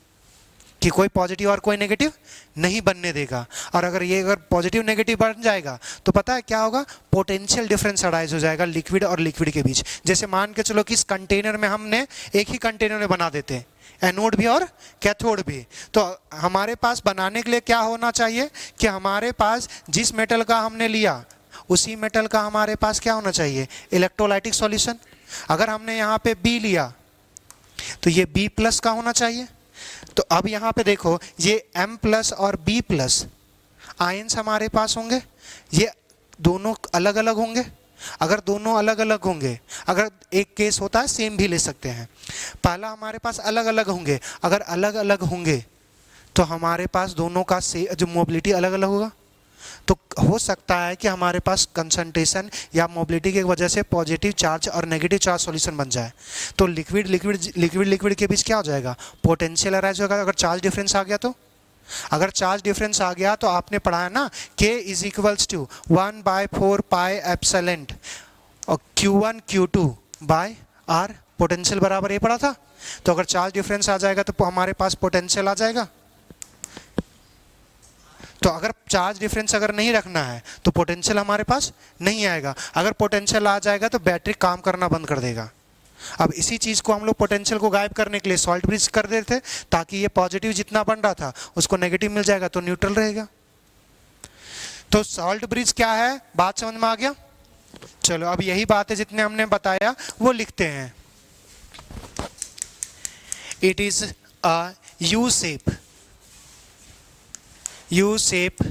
कि कोई पॉजिटिव और कोई नेगेटिव नहीं बनने देगा। और अगर पॉजिटिव नेगेटिव बन जाएगा तो पता है क्या होगा, पोटेंशियल डिफरेंस अराइज हो जाएगा लिक्विड और लिक्विड के बीच। जैसे मान के चलो कि इस कंटेनर में हमने एक ही कंटेनर में बना देते हैं, एनोड भी और कैथोड भी, तो हमारे पास बनाने के लिए क्या होना चाहिए कि हमारे पास जिस मेटल का हमने लिया उसी मेटल का हमारे पास क्या होना चाहिए, इलेक्ट्रोलाइटिक सॉल्यूशन। अगर हमने यहाँ पे B लिया तो ये B+ का होना चाहिए। तो अब यहाँ पे देखो ये M+ और B+ आयंस हमारे पास होंगे, ये दोनों अलग अलग होंगे। अगर दोनों अलग अलग होंगे, अगर एक केस होता है सेम भी ले सकते हैं, पहला हमारे पास अलग अलग होंगे, अगर अलग अलग होंगे तो हमारे पास दोनों का जो मोबिलिटी अलग अलग होगा। तो हो सकता है कि हमारे पास कंसंट्रेशन या मोबिलिटी की वजह से पॉजिटिव चार्ज और नेगेटिव चार्ज सॉल्यूशन बन जाए, तो लिक्विड के बीच क्या हो जाएगा, पोटेंशियल अराइज होगा। अगर चार्ज डिफरेंस आ गया तो, अगर चार्ज डिफरेंस आ गया तो आपने पढ़ा है ना K = 1/4 पाई एप्सिलॉन और Q1 Q2 bye R, potential बराबर ये पढ़ा था। तो अगर चार्ज डिफरेंस आ जाएगा तो हमारे पास पोटेंशियल आ जाएगा। तो अगर चार्ज डिफरेंस अगर नहीं रखना है तो पोटेंशियल हमारे पास नहीं आएगा। अगर पोटेंशियल आ जाएगा तो बैटरी काम करना बंद कर देगा। अब इसी चीज़ को हम लोग पोटेंशियल को गायब करने के लिए सॉल्ट ब्रिज कर देते थे, ताकि ये पॉजिटिव जितना बन रहा था उसको नेगेटिव मिल जाएगा तो न्यूट्रल रहेगा। तो सॉल्ट ब्रिज क्या है, बात समझ में आ गया। चलो अब यही बात है जितने हमने बताया वो लिखते हैं। It is a U-shaped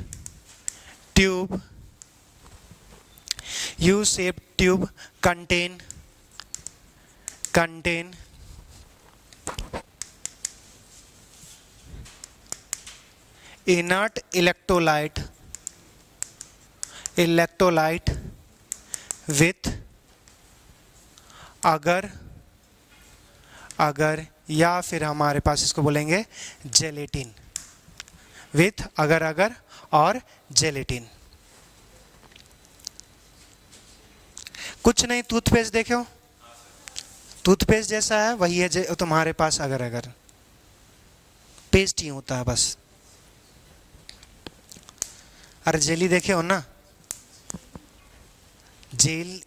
tube contain inert electrolyte with अगर या फिर हमारे पास इसको बोलेंगे जेलेटिन, विथ अगर और जेलेटिन। कुछ नहीं, टूथपेस्ट देखो, टूथपेस्ट जैसा है वही है तुम्हारे पास अगर पेस्ट ही होता है बस। अरे जेली देखे हो ना, जेल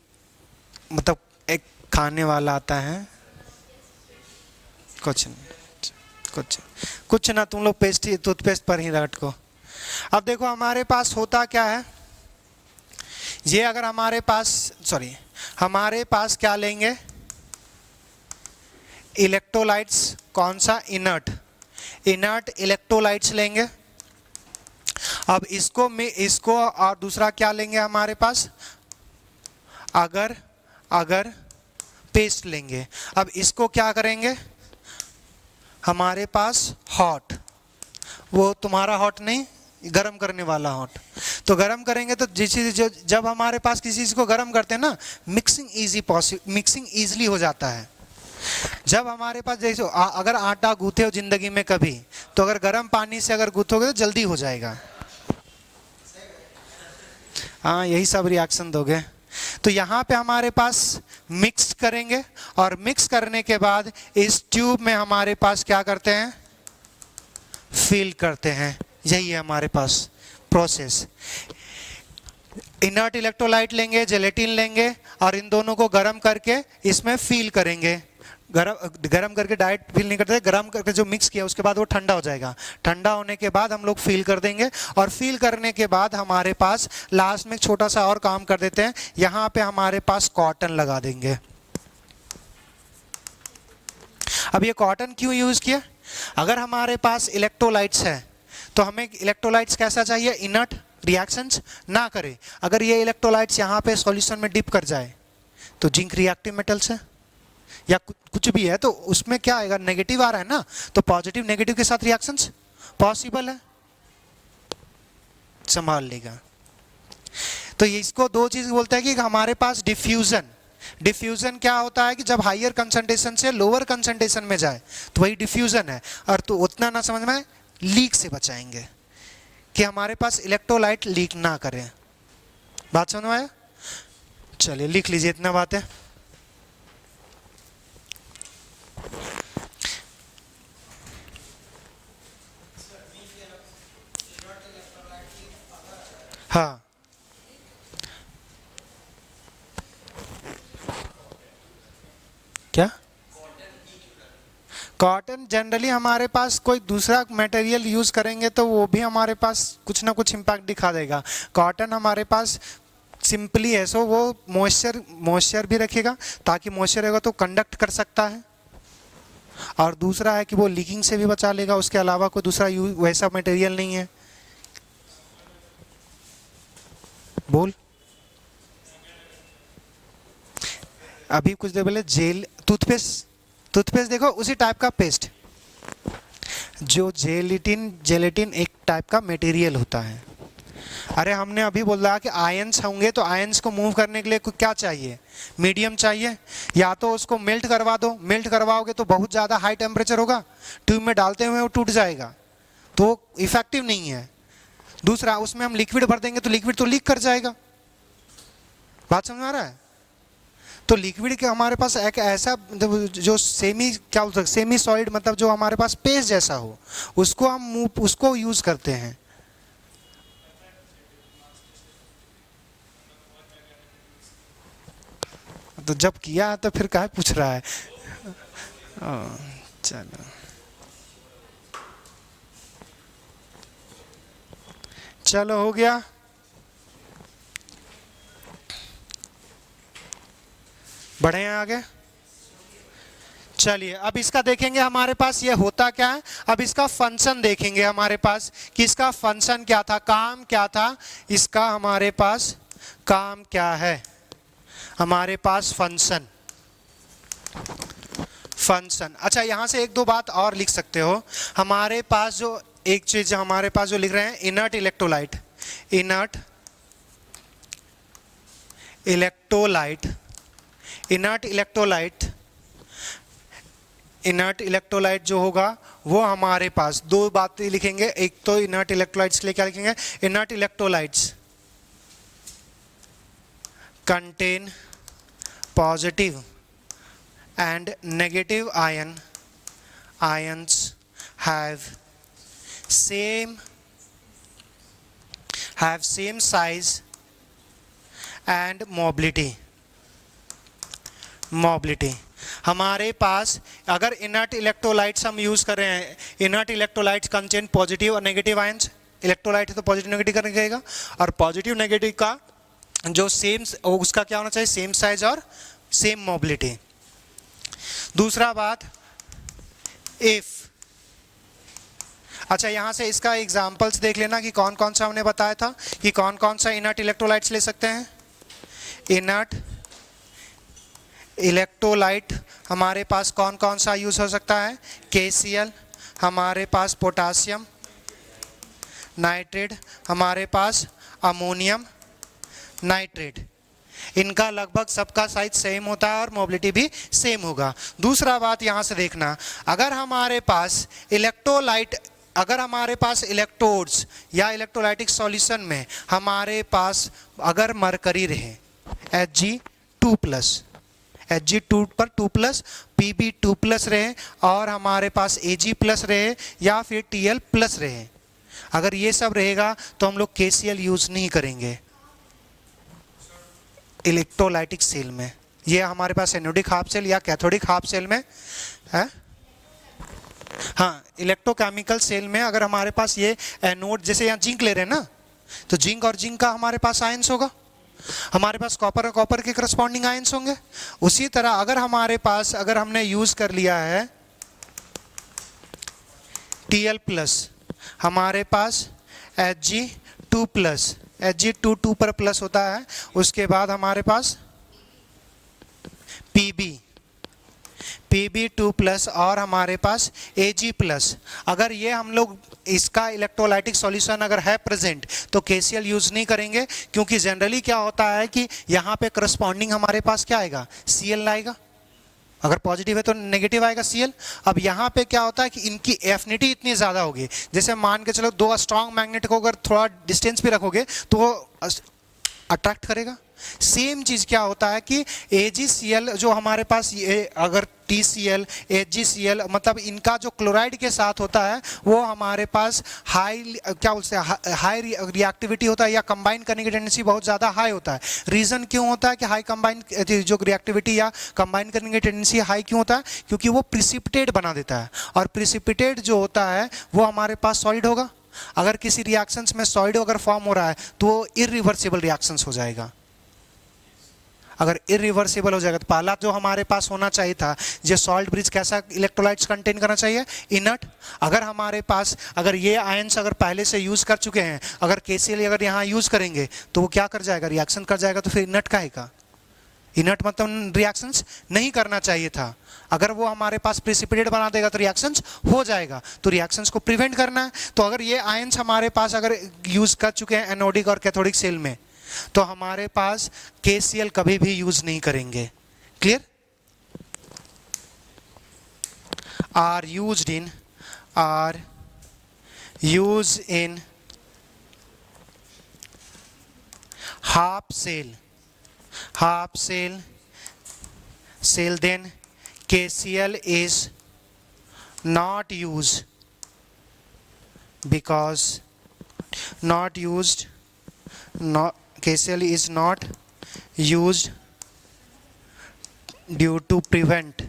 मतलब एक खाने वाला आता है, कुछ ना, तुम लोग पेस्ट ही टूथपेस्ट पर ही लटको। अब देखो हमारे पास होता क्या है, ये अगर हमारे पास क्या लेंगे, इलेक्ट्रोलाइट्स, कौन सा, इनर्ट इलेक्ट्रोलाइट्स लेंगे। अब इसको और दूसरा क्या लेंगे हमारे पास, अगर पेस्ट लेंगे। अब इसको क्या करेंगे, हमारे पास हॉट, वो तुम्हारा हॉट नहीं, गरम करने वाला हॉट, तो गरम करेंगे तो जब हमारे पास किसी चीज़ को गरम करते हैं ना, मिक्सिंग ईजिली हो जाता है। जब हमारे पास जैसे अगर आटा गूंथे हो जिंदगी में कभी, तो अगर गर्म पानी से अगर गूंथोगे तो जल्दी हो जाएगा। हाँ, यही सब रिएक्शन दोगे। तो यहाँ पे हमारे पास मिक्स करेंगे और मिक्स करने के बाद इस ट्यूब में हमारे पास क्या करते हैं, फिल करते हैं। यही है हमारे पास प्रोसेस। इनर्ट इलेक्ट्रोलाइट लेंगे, जेलेटिन लेंगे और इन दोनों को गर्म करके इसमें फिल करेंगे। गरम करके डायरेक्ट फिल नहीं करते, गरम करके जो मिक्स किया उसके बाद वो ठंडा हो जाएगा। ठंडा होने के बाद हम लोग फिल कर देंगे और फिल करने के बाद हमारे पास लास्ट में छोटा सा और काम कर देते हैं, यहाँ पे हमारे पास कॉटन लगा देंगे। अब ये कॉटन क्यों यूज किया? अगर हमारे पास इलेक्ट्रोलाइट्स है तो हमें इलेक्ट्रोलाइट्स कैसा चाहिए, इनर्ट, रिएक्शंस ना करे। अगर ये इलेक्ट्रोलाइट्स यहाँ पे सॉल्यूशन में डिप कर जाए तो जिंक रिएक्टिव मेटल्स है या कुछ भी है तो उसमें क्या आएगा, नेगेटिव आ रहा है ना, तो पॉजिटिव नेगेटिव के साथ रिएक्शंस पॉसिबल है, संभाल लेगा। तो इसको दो चीज बोलते हैं कि हमारे पास डिफ्यूजन। डिफ्यूजन क्या होता है कि जब हायर कंसंट्रेशन से लोअर कंसंट्रेशन में जाए तो वही डिफ्यूजन है। और तो उतना ना समझ में, लीक से बचाएंगे कि हमारे पास इलेक्ट्रोलाइट लीक ना करें। बात समझ में आया? चलिए लिख लीजिए, इतना बात है। हाँ, क्या कॉटन जनरली हमारे पास कोई दूसरा मटेरियल यूज करेंगे तो वो भी हमारे पास कुछ ना कुछ इम्पैक्ट दिखा देगा। कॉटन हमारे पास सिंपली है सो वो मॉइस्चर भी रखेगा, ताकि मॉइस्चर रहेगा तो कंडक्ट कर सकता है, और दूसरा है कि वो लीकिंग से भी बचा लेगा। उसके अलावा कोई दूसरा वैसा मटेरियल नहीं है। बोल, अभी कुछ देर पहले जेल टूथपेस्ट देखो उसी टाइप का पेस्ट, जो जेलेटिन एक टाइप का मटेरियल होता है। अरे हमने अभी बोला कि आयंस होंगे तो आयंस को मूव करने के लिए क्या चाहिए, मीडियम चाहिए। या तो उसको मेल्ट करवा दो, मेल्ट करवाओगे तो बहुत ज़्यादा हाई टेम्परेचर होगा, ट्यूब में डालते हुए वो टूट जाएगा, तो इफेक्टिव नहीं है। दूसरा, उसमें हम लिक्विड भर देंगे तो लिक्विड तो लीक कर जाएगा। बात समझ में आ रहा है? तो लिक्विड के हमारे पास एक ऐसा जो सेमी सॉलिड, मतलब जो हमारे पास पेस्ट जैसा हो, उसको यूज करते हैं। तो जब किया तो फिर काहे पूछ रहा है? चलो चलो हो गया। बढ़े हैं आगे। चलिए अब इसका देखेंगे हमारे पास ये होता क्या है। अब इसका फंक्शन देखेंगे हमारे पास कि इसका फंक्शन क्या था, काम क्या था इसका। हमारे पास काम क्या है, हमारे पास फंक्शन। अच्छा, यहां से एक दो बात और लिख सकते हो। हमारे पास जो एक चीज हमारे पास जो लिख रहे हैं, इनर्ट इलेक्ट्रोलाइट। इनर्ट इलेक्ट्रोलाइट जो होगा वो हमारे पास दो बातें लिखेंगे। एक तो इनर्ट इलेक्ट्रोलाइट्स के लिए क्या लिखेंगे, inert electrolytes contain positive and negative ions have same size and mobility। हमारे पास अगर इनर्ट इलेक्ट्रोलाइट्स हम यूज कर रहे हैं, इनर्ट इलेक्ट्रोलाइट्स कंटेन पॉजिटिव और नेगेटिव आयंस। इलेक्ट्रोलाइट है तो पॉजिटिव नेगेटिव करने जाएगा, और पॉजिटिव नेगेटिव का जो सेम, उसका क्या होना चाहिए, सेम साइज और सेम मोबिलिटी। दूसरा बात, इफ, अच्छा यहां से इसका एग्जांपल्स देख लेना कि कौन कौन सा हमने बताया था कि कौन कौन सा इनर्ट इलेक्ट्रोलाइट्स ले सकते हैं। इनर्ट इलेक्ट्रोलाइट हमारे पास कौन कौन सा यूज हो सकता है, KCl, हमारे पास पोटासियम नाइट्रेट, हमारे पास अमोनियम नाइट्रेट। इनका लगभग सबका साइज सेम होता है और मोबिलिटी भी सेम होगा। दूसरा बात यहां से देखना, अगर हमारे पास इलेक्ट्रोड्स या इलेक्ट्रोलाइटिक सॉल्यूशन में हमारे पास अगर मरकरी रहे Hg2+, Hg2 पर 2+, Pb2+ रहे और हमारे पास Ag+ रहे या फिर Tl+ रहे। अगर ये सब रहेगा तो हम लोग KCl यूज नहीं करेंगे इलेक्ट्रोलाइटिक सेल में। ये हमारे पास एनोडिक हाफ सेल या कैथोडिक हाफ सेल में है। हाँ, इलेक्ट्रोकेमिकल सेल में अगर हमारे पास ये एनोड, जैसे यहाँ जिंक ले रहे हैं ना, तो जिंक और जिंक का हमारे पास आयंस होगा, हमारे पास कॉपर और कॉपर के करस्पॉन्डिंग आयंस होंगे। उसी तरह अगर हमारे पास, अगर हमने यूज कर लिया है Tl+, हमारे पास Hg2+, Hg2 2 पर प्लस होता है, उसके बाद हमारे पास Pb2+ और हमारे पास Ag+। अगर ये हम लोग इसका इलेक्ट्रोलाइटिक सॉल्यूशन अगर है प्रेजेंट तो KCl यूज नहीं करेंगे, क्योंकि जनरली क्या होता है कि यहाँ पे करस्पॉन्डिंग हमारे पास क्या आएगा, Cl आएगा। अगर पॉजिटिव है तो नेगेटिव आएगा Cl। अब यहाँ पे क्या होता है कि इनकी एफिनिटी इतनी ज़्यादा होगी, जैसे मान के चलो दो स्ट्रॉन्ग मैग्नेट को अगर थोड़ा डिस्टेंस पे रखोगे तो वो अट्रैक्ट करेगा। सेम चीज़ क्या होता है कि AgCl जो हमारे पास ये अगर TCl, HgCl मतलब इनका जो क्लोराइड के साथ होता है वो हमारे पास हाई, क्या बोलते हैं, हाई रिएक्टिविटी होता है या कंबाइन करने की टेंडेंसी बहुत ज़्यादा हाई होता है। रीज़न क्यों होता है कि हाई कंबाइन जो रिएक्टिविटी या कंबाइन करने की टेंडेंसी हाई क्यों होता है, क्योंकि वो प्रिसिपिटेट बना देता है, और प्रिसिपिटेट जो होता है वो हमारे पास सॉलिड होगा। अगर किसी रिएक्शंस में सॉलिड अगर फॉर्म हो रहा है तो वो इरिवर्सिबल रिएक्शंस हो जाएगा। अगर इरिवर्सिबल हो जाएगा तो पहला जो हमारे पास होना चाहिए था, जो सॉल्ट ब्रिज कैसा इलेक्ट्रोलाइट्स कंटेन करना चाहिए, इनर्ट। अगर हमारे पास अगर ये आयंस अगर पहले से यूज कर चुके हैं, अगर KCl अगर यहाँ यूज करेंगे तो वो क्या कर जाएगा, रिएक्शन कर जाएगा, तो फिर इनर्ट का है। इनर्ट मतलब रिएक्शंस नहीं करना चाहिए था। अगर वो हमारे पास प्रिसिपिटेट बना देगा तो रिएक्शंस हो जाएगा, तो रिएक्शंस को प्रिवेंट करना है। तो अगर ये आयंस हमारे पास अगर यूज कर चुके हैं एनोडिक और कैथोडिक सेल में, तो हमारे पास KCl कभी भी यूज नहीं करेंगे। Clear? Are used in half cell then KCl is not used because KCl is not used due to prevent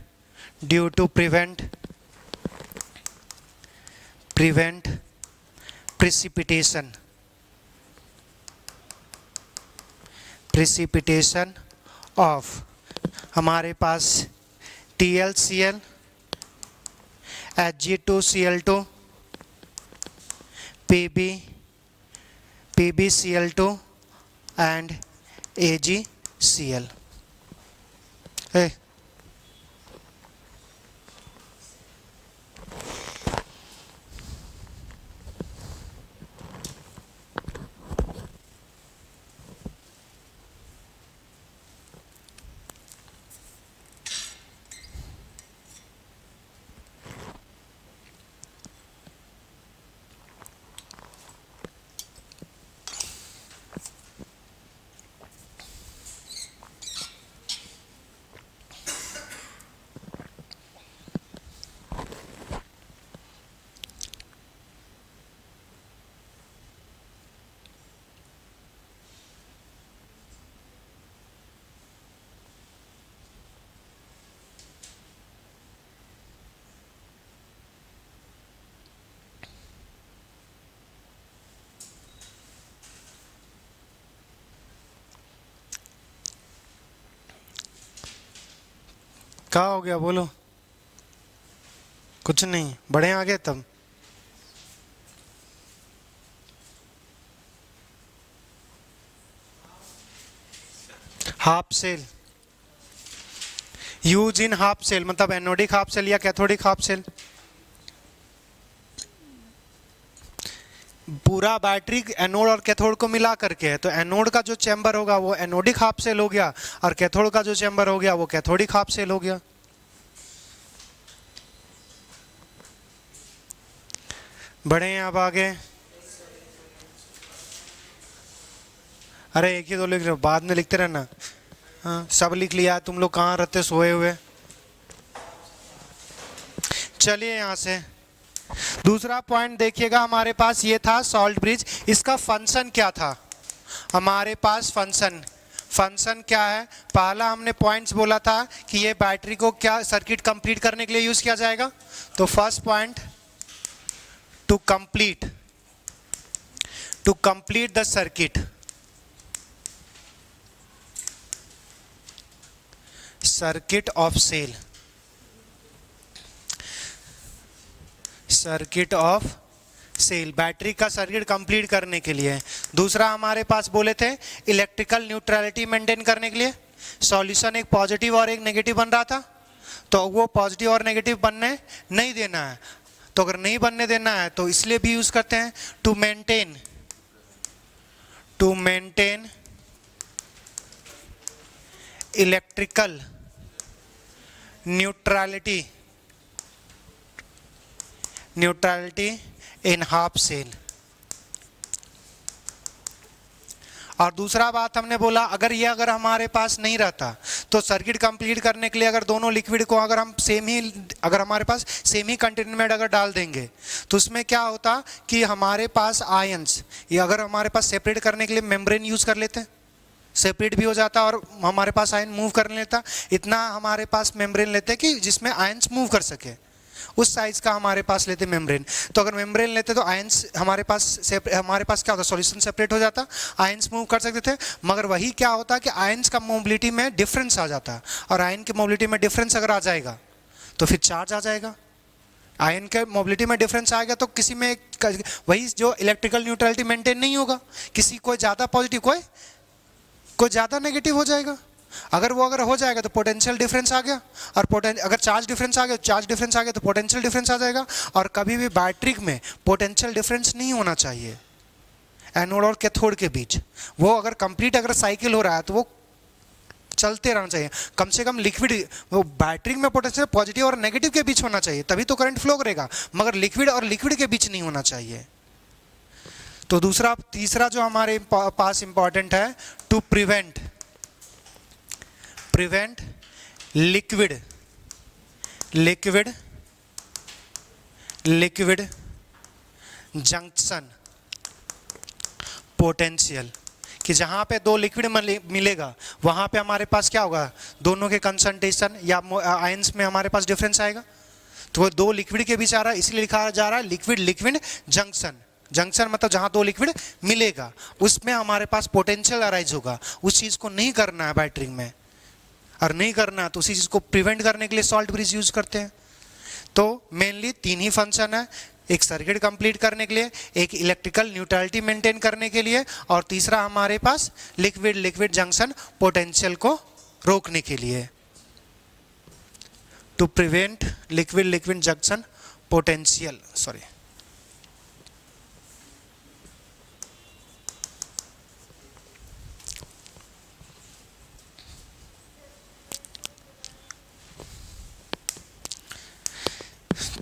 precipitation of हमारे पास TlCl, Hg2Cl2, PbCl2 and AgCl। क्या हो गया, बोलो। कुछ नहीं, बड़े आगे तब। Half cell use in half cell मतलब एनोडिक हाफ सेल या कैथोडिक हाफ सेल। पूरा बैटरी एनोड और कैथोड को मिला करके है, तो एनोड का जो चैम्बर होगा वो एनोडिक हाफ सेल हो गया, और कैथोड का जो चैम्बर हो गया वो कैथोडिक हाफ सेल हो गया। बढ़े हैं अब आगे। अरे एक ही दो लिख रहे हो, बाद में लिखते रहना। हाँ, सब लिख लिया। तुम लोग कहाँ रहते सोए हुए? चलिए यहाँ से दूसरा पॉइंट देखिएगा। हमारे पास ये था सॉल्ट ब्रिज। इसका फंक्शन क्या था? हमारे पास फंक्शन क्या है? पहला हमने पॉइंट्स बोला था कि ये बैटरी को क्या सर्किट कंप्लीट करने के लिए यूज किया जाएगा। तो first point, to complete the circuit of cell, battery का सर्किट कंप्लीट करने के लिए। दूसरा हमारे पास बोले थे इलेक्ट्रिकल न्यूट्रलिटी मेंटेन करने के लिए। सॉल्यूशन एक पॉजिटिव और एक नेगेटिव बन रहा था, तो वो पॉजिटिव और नेगेटिव बनने नहीं देना है। तो अगर नहीं बनने देना है तो इसलिए भी यूज करते हैं to maintain electrical neutrality in half cell. और दूसरा बात हमने बोला, अगर हमारे पास नहीं रहता तो सर्किट कंप्लीट करने के लिए अगर दोनों लिक्विड को अगर हम अगर हमारे पास सेम ही कंटेनमेंट अगर डाल देंगे तो उसमें क्या होता कि हमारे पास आयंस, या अगर हमारे पास सेपरेट करने के लिए मेम्ब्रेन यूज कर लेते, सेपरेट भी हो जाता और हमारे पास आयन मूव कर लेता। इतना हमारे पास मेम्ब्रेन लेते कि जिसमें आयंस मूव कर सके, उस साइज का हमारे पास लेते मेम्ब्रेन। तो अगर मेम्ब्रेन लेते तो आयंस हमारे पास क्या होता, सॉल्यूशन सेपरेट हो जाता, आयंस मूव कर सकते थे। मगर वही क्या होता कि आयंस का मोबिलिटी में डिफरेंस आ जाता, और आयन की मोबिलिटी में डिफरेंस अगर आ जाएगा तो फिर चार्ज आ जाएगा। आयन के मोबिलिटी में डिफरेंस आ गया तो किसी में वही जो इलेक्ट्रिकल न्यूट्रलिटी मेंटेन नहीं होगा, किसी कोई ज़्यादा पॉजिटिव कोई ज़्यादा नेगेटिव हो जाएगा। अगर हो जाएगा तो पोटेंशियल डिफरेंस आ गया, और अगर चार्ज डिफरेंस आ गया तो पोटेंशियल डिफरेंस आ जाएगा। और कभी भी बैटरी में पोटेंशियल डिफरेंस नहीं होना चाहिए एनोड और कैथोड के बीच। वो अगर कंप्लीट साइकिल हो रहा है तो वो चलते रहना चाहिए। कम से कम लिक्विड वो बैटरी में पोटेंशियल पॉजिटिव और नेगेटिव के बीच होना चाहिए, तभी तो करंट फ्लो करेगा। मगर लिक्विड और लिक्विड के बीच नहीं होना चाहिए। तो तीसरा जो हमारे पास इंपॉर्टेंट है, to prevent liquid junction potential, कि जहां पे दो लिक्विड मिलेगा वहां पे हमारे पास क्या होगा, दोनों के कंसंट्रेशन या आयंस में हमारे पास डिफरेंस आएगा। तो वो दो लिक्विड के बीच आ रहा है, इसलिए लिखा जा रहा है लिक्विड जंक्शन मतलब जहां दो लिक्विड मिलेगा उसमें हमारे पास पोटेंशियल अराइज होगा। उस चीज को नहीं करना है बैटरी में, और नहीं करना तो उसी चीज को प्रिवेंट करने के लिए सॉल्ट ब्रिज यूज करते हैं। तो मेनली 3 ही फंक्शन है, एक सर्किट कंप्लीट करने के लिए, एक इलेक्ट्रिकल न्यूट्रलिटी मेंटेन करने के लिए, और तीसरा हमारे पास लिक्विड जंक्शन पोटेंशियल को रोकने के लिए, to prevent liquid junction potential.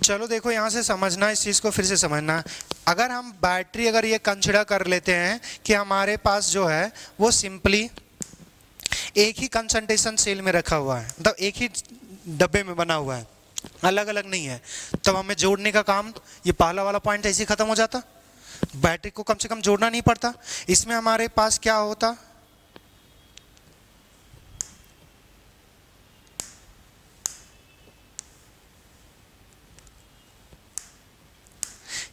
चलो देखो यहाँ से समझना, इस चीज़ को फिर से समझना। अगर हम बैटरी ये कंसिडर कर लेते हैं कि हमारे पास जो है वो सिंपली एक ही कंसंट्रेशन सेल में रखा हुआ है, मतलब एक ही डब्बे में बना हुआ है, अलग अलग नहीं है, तब हमें जोड़ने का काम, ये पहला वाला पॉइंट ऐसे ही खत्म हो जाता। बैटरी को कम से कम जोड़ना नहीं पड़ता। इसमें हमारे पास क्या होता,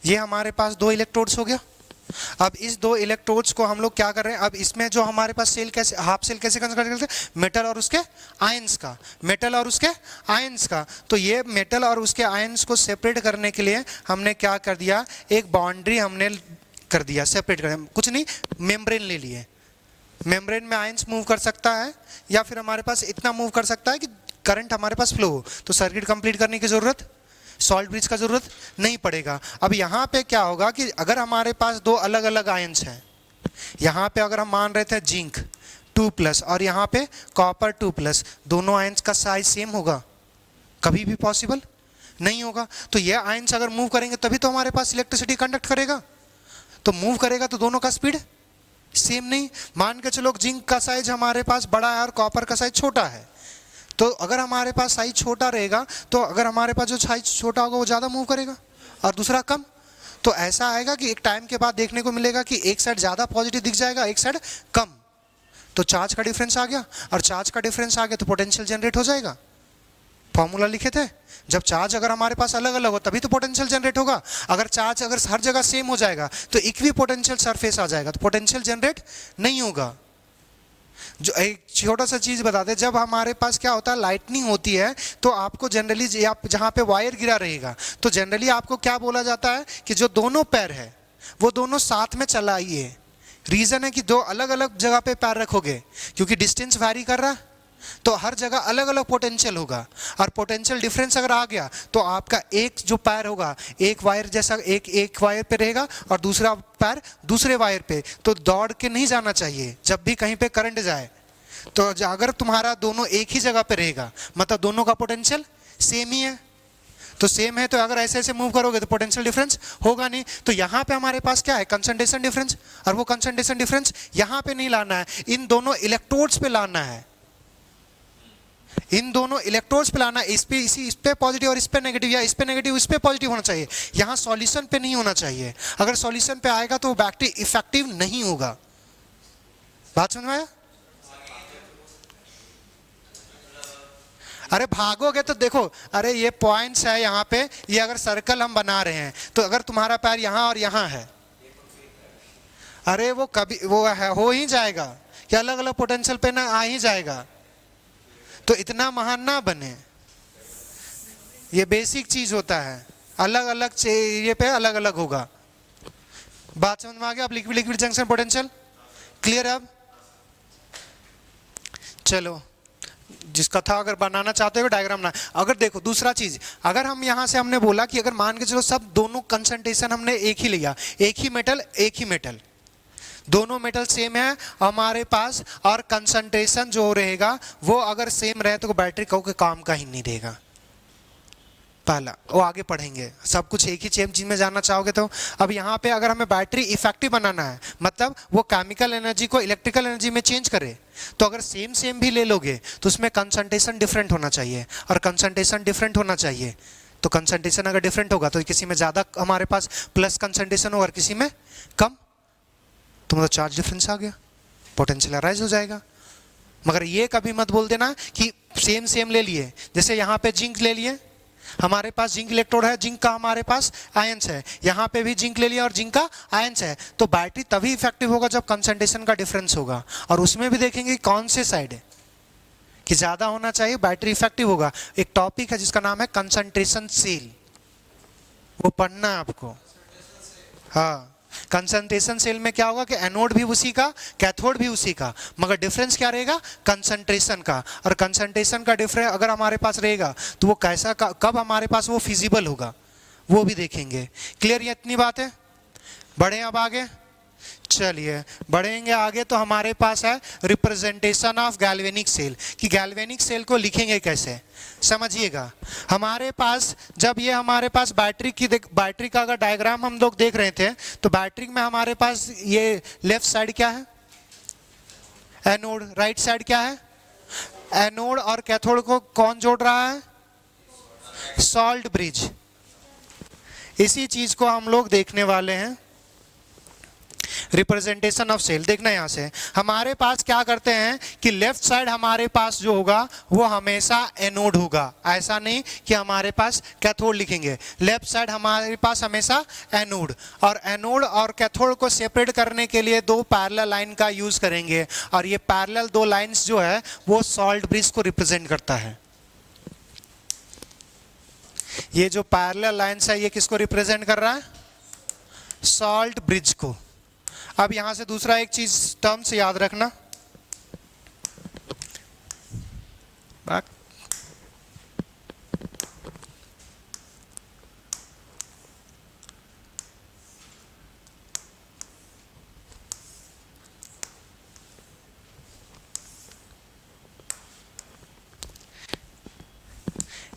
ये हमारे पास 2 इलेक्ट्रोड्स हो गया। अब इस 2 इलेक्ट्रोड्स को हम लोग क्या कर रहे हैं, अब इसमें जो हमारे पास सेल कैसे, हाफ सेल कैसे कंसिडर करते हैं, मेटल और उसके आयंस का। तो ये मेटल और उसके आयंस को सेपरेट करने के लिए हमने क्या कर दिया, एक बाउंड्री हमने कर दिया, सेपरेट कर, कुछ नहीं, मेम्ब्रेन ले लिए। मेम्ब्रेन में आयंस मूव कर सकता है, या फिर हमारे पास इतना मूव कर सकता है कि करंट हमारे पास फ्लो हो, तो सर्किट कंप्लीट करने की जरूरत, सॉल्ट ब्रिज का जरूरत नहीं पड़ेगा। अब यहाँ पे क्या होगा कि अगर हमारे पास 2 अलग अलग आयंस हैं, यहाँ पे अगर हम मान रहे थे जिंक 2+ और यहाँ पे कॉपर 2+, दोनों आयंस का साइज सेम होगा? कभी भी पॉसिबल नहीं होगा। तो ये आयंस अगर मूव करेंगे तभी तो हमारे पास इलेक्ट्रिसिटी कंडक्ट करेगा, तो मूव करेगा तो दोनों का स्पीड सेम नहीं। मान के चलो जिंक का साइज हमारे पास बड़ा है और कॉपर का साइज छोटा है, तो अगर हमारे पास साइज छोटा रहेगा तो अगर हमारे पास जो साइज छोटा होगा वो ज़्यादा मूव करेगा और दूसरा कम। तो ऐसा आएगा कि एक टाइम के बाद देखने को मिलेगा कि एक साइड ज़्यादा पॉजिटिव दिख जाएगा, एक साइड कम। तो चार्ज का डिफरेंस आ गया, और चार्ज का डिफरेंस आ गया तो पोटेंशियल जनरेट हो जाएगा। फॉर्मूला लिखे थे, जब चार्ज अगर हमारे पास अलग अलग हो तभी तो पोटेंशियल जनरेट होगा। अगर चार्ज अगर हर जगह सेम हो जाएगा तो इक्वी पोटेंशियल सरफेस आ जाएगा, तो पोटेंशियल जनरेट नहीं होगा। जो एक छोटा सा चीज़ बताते हैं, जब हमारे पास क्या होता है लाइटनिंग होती है तो आपको जनरली आप जहाँ पे वायर गिरा रहेगा तो जनरली आपको क्या बोला जाता है कि जो दोनों पैर है वो दोनों साथ में चलाइए। रीज़न है कि दो अलग अलग जगह पे पैर रखोगे क्योंकि डिस्टेंस वैरी कर रहा है तो हर जगह अलग अलग पोटेंशियल होगा, और पोटेंशियल डिफरेंस अगर आ गया तो आपका एक जो पैर होगा एक वायर जैसा एक वायर पे रहेगा और दूसरा पैर दूसरे वायर पे, तो दौड़ के नहीं जाना चाहिए। जब भी कहीं पे करंट जाए तो अगर तुम्हारा दोनों एक ही जगह पे रहेगा मतलब दोनों का पोटेंशियल सेम ही है, तो सेम है तो अगर ऐसे ऐसे मूव करोगे तो पोटेंशियल डिफरेंस होगा नहीं। तो यहाँ पे हमारे पास क्या है कंसंट्रेशन डिफरेंस, और वो कंसंट्रेशन डिफरेंस यहाँ पे नहीं लाना है, इन दोनों इलेक्ट्रोड्स पे लाना है। इन दोनों इलेक्ट्रोड्स पे लाना, इस पे पॉजिटिव और इस पे नेगेटिव, या इस पे नेगेटिव इस पे पॉजिटिव होना चाहिए, यहाँ सॉल्यूशन पे नहीं होना चाहिए। अगर सॉल्यूशन पे आएगा तो वो बैटरी इफेक्टिव नहीं होगा। बात समझ में आया? अरे भागोगे तो देखो, अरे ये पॉइंट्स है यहाँ पे, ये अगर सर्कल हम बना रहे हैं तो अगर तुम्हारा पैर यहाँ और यहाँ है, अरे वो कभी वो है हो ही जाएगा कि अलग अलग पोटेंशियल पे ना आ ही जाएगा। तो इतना महान ना बने, ये बेसिक चीज होता है, अलग अलग ये पे अलग अलग होगा। बात समझ में आ गया? अब liquid liquid junction potential clear है? अब चलो, जिसका था अगर बनाना चाहते हो डायग्राम ना। अगर देखो दूसरा चीज, अगर हम यहां से हमने बोला कि अगर मान के चलो सब दोनों कंसंट्रेशन हमने एक ही लिया, एक ही मेटल दोनों मेटल सेम है हमारे पास, और कंसंट्रेशन जो रहेगा वो अगर सेम रहे तो बैटरी को काम का ही नहीं रहेगा। पहला वो आगे पढ़ेंगे, सब कुछ एक ही चीज में जानना चाहोगे तो। अब यहाँ पे अगर हमें बैटरी इफेक्टिव बनाना है मतलब वो केमिकल एनर्जी को इलेक्ट्रिकल एनर्जी में चेंज करे, तो अगर सेम भी ले लोगे तो उसमें कंसंट्रेशन डिफरेंट होना चाहिए, और कंसंट्रेशन डिफरेंट होना चाहिए। तो कंसंट्रेशन अगर डिफरेंट होगा तो किसी में ज़्यादा हमारे पास प्लस कंसंट्रेशन होगा और किसी में कम, तो मतलब चार्ज डिफरेंस आ गया, पोटेंशियल अराइज हो जाएगा। मगर ये कभी मत बोल देना कि सेम ले लिए। जैसे यहाँ पे जिंक ले लिए, हमारे पास जिंक इलेक्ट्रोड है, जिंक का हमारे पास आयंस है, यहाँ पे भी जिंक ले लिया और जिंक का आयंस है, तो बैटरी तभी इफेक्टिव होगा जब कंसंट्रेशन का डिफरेंस होगा। और उसमें भी देखेंगे कौन से साइड है कि ज़्यादा होना चाहिए बैटरी इफेक्टिव होगा। एक टॉपिक है जिसका नाम है कंसंट्रेशन सेल, वो पढ़ना है आपको। हाँ, कंसंट्रेशन सेल में क्या होगा कि एनोड भी उसी का कैथोड भी उसी का, मगर डिफरेंस क्या रहेगा कंसंट्रेशन का। और कंसंट्रेशन का डिफरेंस अगर हमारे पास रहेगा तो वो कैसा कब हमारे पास वो फिजिबल होगा वो भी देखेंगे। क्लियर? ये इतनी बात है। बढ़े अब आगे, चलिए बढ़ेंगे आगे। तो हमारे पास है रिप्रेजेंटेशन ऑफ गैल्वेनिक सेल, कि गैल्वेनिक सेल को लिखेंगे कैसे, समझिएगा। हमारे पास जब ये हमारे पास बैटरी का अगर डायग्राम हम लोग देख रहे थे तो बैटरी में हमारे पास ये लेफ्ट साइड क्या है एनोड, राइट साइड क्या है एनोड, और कैथोड को कौन जोड़ रहा है सॉल्ट ब्रिज। इसी चीज को हम लोग देखने वाले हैं, रिप्रेजेंटेशन ऑफ सेल। देखना यहां से हमारे पास क्या करते हैं कि लेफ्ट साइड हमारे पास जो होगा वो हमेशा एनोड होगा, ऐसा नहीं कि हमारे पास कैथोड लिखेंगे। लेफ्ट साइड हमारे पास हमेशा एनोड, और एनोड और कैथोड को सेपरेट करने के लिए दो पैरेलल लाइन का यूज करेंगे, और ये पैरेलल दो लाइंस जो है वो सॉल्ट ब्रिज को रिप्रेजेंट करता है। ये जो पैरेलल लाइंस है ये किसको रिप्रेजेंट कर रहा है सॉल्ट ब्रिज को। अब यहां से दूसरा एक चीज टर्म्स याद रखना,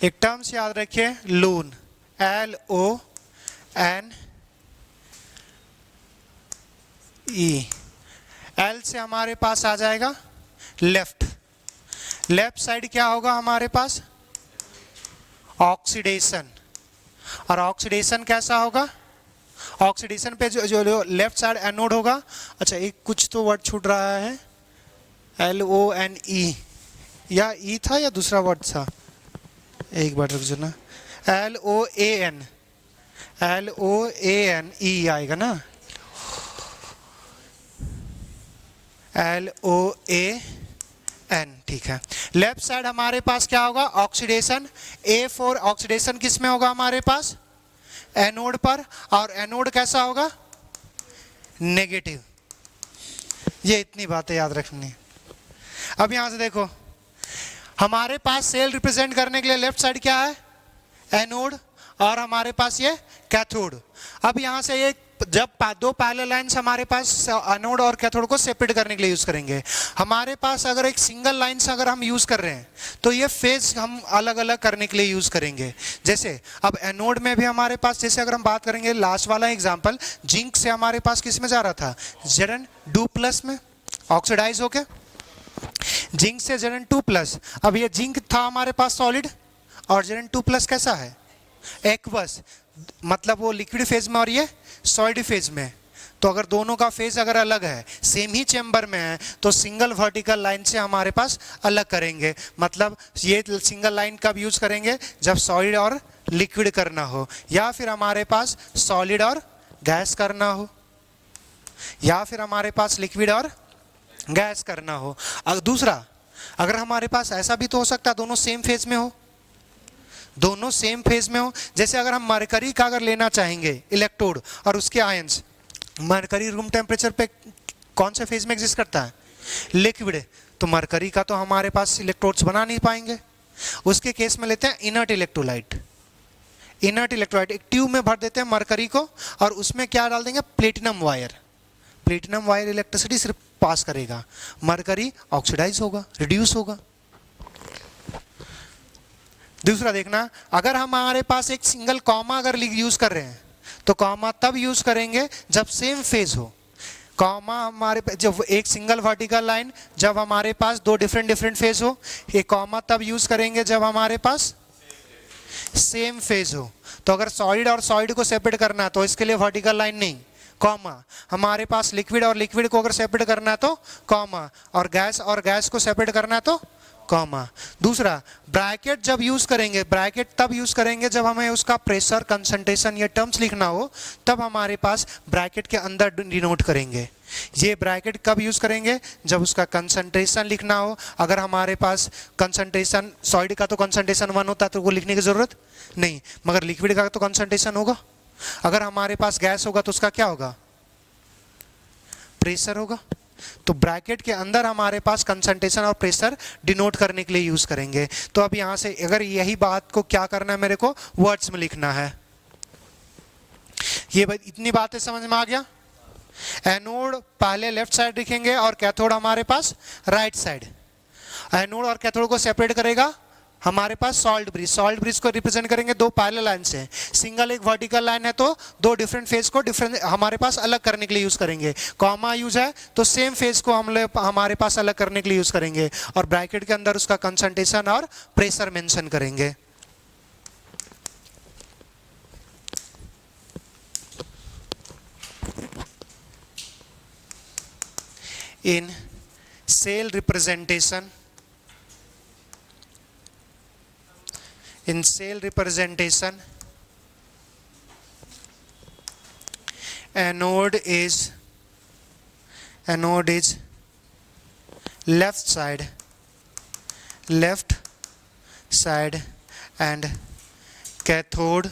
एक टर्म्स याद रखिए लून, LONE। एल से हमारे पास आ जाएगा लेफ्ट। लेफ्ट साइड क्या होगा हमारे पास? ऑक्सीडेशन। और ऑक्सीडेशन कैसा होगा? ऑक्सीडेशन पे जो लेफ्ट साइड एनोड होगा। अच्छा, एक कुछ तो वर्ड छूट रहा है, LONE, या ई था या दूसरा वर्ड था? एक बार रुक जाना। LOAN ई आएगा ना, LOAN, ठीक है। लेफ्ट साइड हमारे पास क्या होगा? ऑक्सीडेशन। A4 ऑक्सीडेशन किस में होगा हमारे पास? एनोड पर। और एनोड कैसा होगा? नेगेटिव। ये इतनी बातें याद रखनी है। अब यहां से देखो, हमारे पास सेल रिप्रेजेंट करने के लिए लेफ्ट साइड क्या है? एनोड, और हमारे पास ये कैथोड। अब यहां से ये जब दो पैरेलल लाइंस हमारे पास एनोड और कैथोड को सेपरेट करने के लिए यूज करेंगे। हमारे पास अगर एक सिंगल लाइन से अगर हम यूज कर रहे हैं तो ये फेज हम अलग अलग करने के लिए यूज करेंगे। जैसे अब एनोड में भी हमारे पास, जैसे अगर हम बात करेंगे लास्ट वाला एग्जांपल, जिंक से हमारे पास किस में जा रहा था? Zn2+ में ऑक्सीडाइज होके, जिंक से Zn2+। अब ये जिंक था हमारे पास सॉलिड, और Zn2+ कैसा है? एक्वस, मतलब वो लिक्विड फेज में और ये सॉलिड फेज में। तो अगर दोनों का फेज अगर अलग है, सेम ही चेंबर में है, तो सिंगल वर्टिकल लाइन से हमारे पास अलग करेंगे। मतलब ये सिंगल लाइन कब यूज करेंगे? जब सॉलिड और लिक्विड करना हो, या फिर हमारे पास सॉलिड और गैस करना हो, या फिर हमारे पास लिक्विड और गैस करना हो। दूसरा, अगर हमारे पास ऐसा भी तो हो सकता है दोनों सेम फेज में हो, दोनों सेम फेज में हो। जैसे अगर हम मरकरी का अगर लेना चाहेंगे इलेक्ट्रोड और उसके आयंस, मरकरी रूम टेम्परेचर पे कौन से फेज में एग्जिस्ट करता है? लिक्विड। तो मरकरी का तो हमारे पास इलेक्ट्रोड्स बना नहीं पाएंगे। उसके केस में लेते हैं इनर्ट इलेक्ट्रोलाइट। इनर्ट इलेक्ट्रोलाइट एक ट्यूब में भर देते हैं मरकरी को, और उसमें क्या डाल देंगे? Platinum wire. Platinum wire electricity सिर्फ पास करेगा, मरकरी ऑक्सीडाइज होगा, रिड्यूस होगा। दूसरा देखना, अगर हमारे पास एक सिंगल कॉमा अगर यूज कर रहे हैं तो कॉमा तब यूज करेंगे जब सेम फेज हो। कॉमा हमारे जब एक सिंगल वर्टिकल लाइन, जब हमारे पास दो डिफरेंट फेज हो, ये कॉमा तब यूज करेंगे जब हमारे पास सेम फेज हो। तो अगर सॉलिड और सॉलिड को सेपरेट करना है तो इसके लिए वर्टिकल लाइन नहीं, कॉमा। हमारे पास लिक्विड और लिक्विड को अगर सेपरेट करना है तो कॉमा, और गैस को सेपरेट करना है तो कॉमा। दूसरा, ब्रैकेट जब यूज करेंगे, ब्रैकेट तब यूज करेंगे जब हमें उसका प्रेशर, कंसंट्रेशन, ये टर्म्स लिखना हो, तब हमारे पास ब्रैकेट के अंदर डिनोट करेंगे। ये ब्रैकेट कब यूज करेंगे? जब उसका कंसंट्रेशन लिखना हो। अगर हमारे पास कंसंट्रेशन, सॉलिड का तो कंसंट्रेशन 1 होता है तो वो लिखने की जरूरत नहीं, मगर लिक्विड का तो कंसंट्रेशन होगा। अगर हमारे पास गैस होगा तो उसका क्या होगा? प्रेशर होगा। तो ब्रैकेट के अंदर हमारे पास कंसंट्रेशन और प्रेशर डिनोट करने के लिए यूज करेंगे। तो अब यहां से अगर यही बात को क्या करना है, मेरे को वर्ड्स में लिखना है। ये इतनी बातें समझ में आ गया? एनोड पहले लेफ्ट साइड लिखेंगे और कैथोड हमारे पास राइट साइड। एनोड और कैथोड को सेपरेट करेगा हमारे पास सॉल्ट ब्रिज। सॉल्ट ब्रिज को रिप्रेजेंट करेंगे दो पैरेलल लाइन से। सिंगल एक वर्टिकल लाइन है तो दो डिफरेंट फेज को डिफरेंट हमारे पास अलग करने के लिए यूज करेंगे। कॉमा यूज है तो सेम फेज को हमारे पास अलग करने के लिए यूज करेंगे, और ब्रैकेट के अंदर उसका कंसंट्रेशन और प्रेशर मेंशन करेंगे। In cell representation, in cell representation, anode is left side and cathode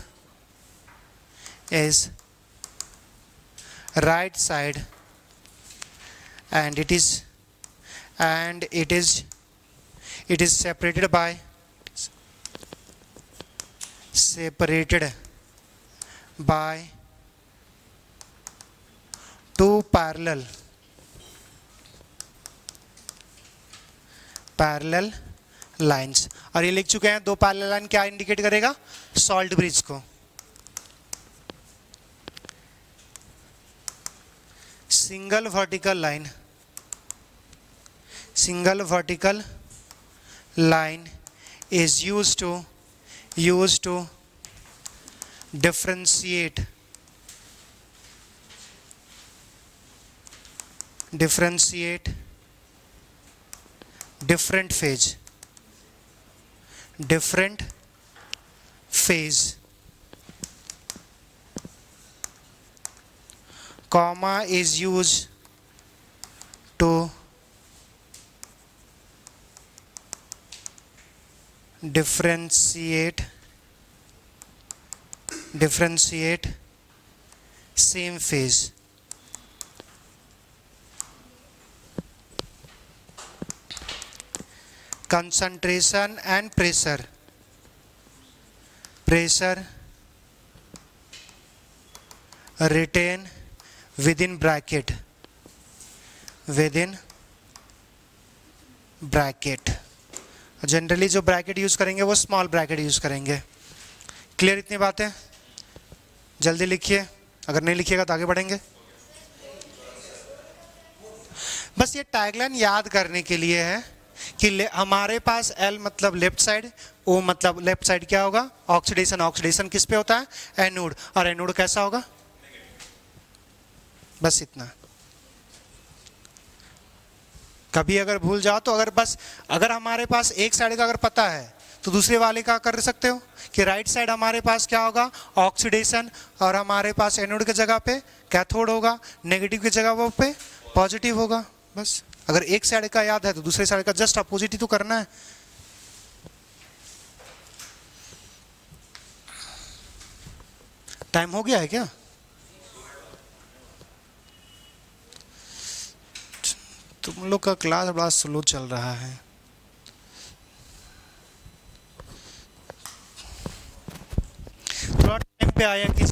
is right side, and it is separated by two parallel lines. और ये लिख चुके हैं, दो पैरेलल लाइन क्या इंडिकेट करेगा? सॉल्ट ब्रिज को। Single vertical line single vertical line is used to differentiate different phase. Comma is used to differentiate same phase. Concentration and pressure retain within bracket. Generally जो bracket use करेंगे वो small bracket use करेंगे. Clear इतनी बातें? जल्दी लिखिए, अगर नहीं लिखिएगा तो आगे बढ़ेंगे. बस ये टैगलाइन याद करने के लिए है कि हमारे पास L मतलब लेफ्ट साइड, O मतलब लेफ्ट साइड क्या होगा? ऑक्सीडेशन किस पे होता है? एनोड. और एनोड कैसा होगा? बस इतना. कभी अगर भूल जाओ तो अगर हमारे पास एक साइड का अगर पता है तो दूसरे वाले का कर सकते हो कि राइट साइड हमारे पास क्या होगा? ऑक्सीडेशन, और हमारे पास एनोड की जगह पे कैथोड होगा, नेगेटिव की जगह वो पे पॉजिटिव होगा. बस अगर एक साइड का याद है तो दूसरे साइड का जस्ट अपोजिट ही तो करना है. टाइम हो गया है क्या? तुम लोग का क्लास बड़ा स्लो चल रहा है. थोड़ा टाइम पे आया कि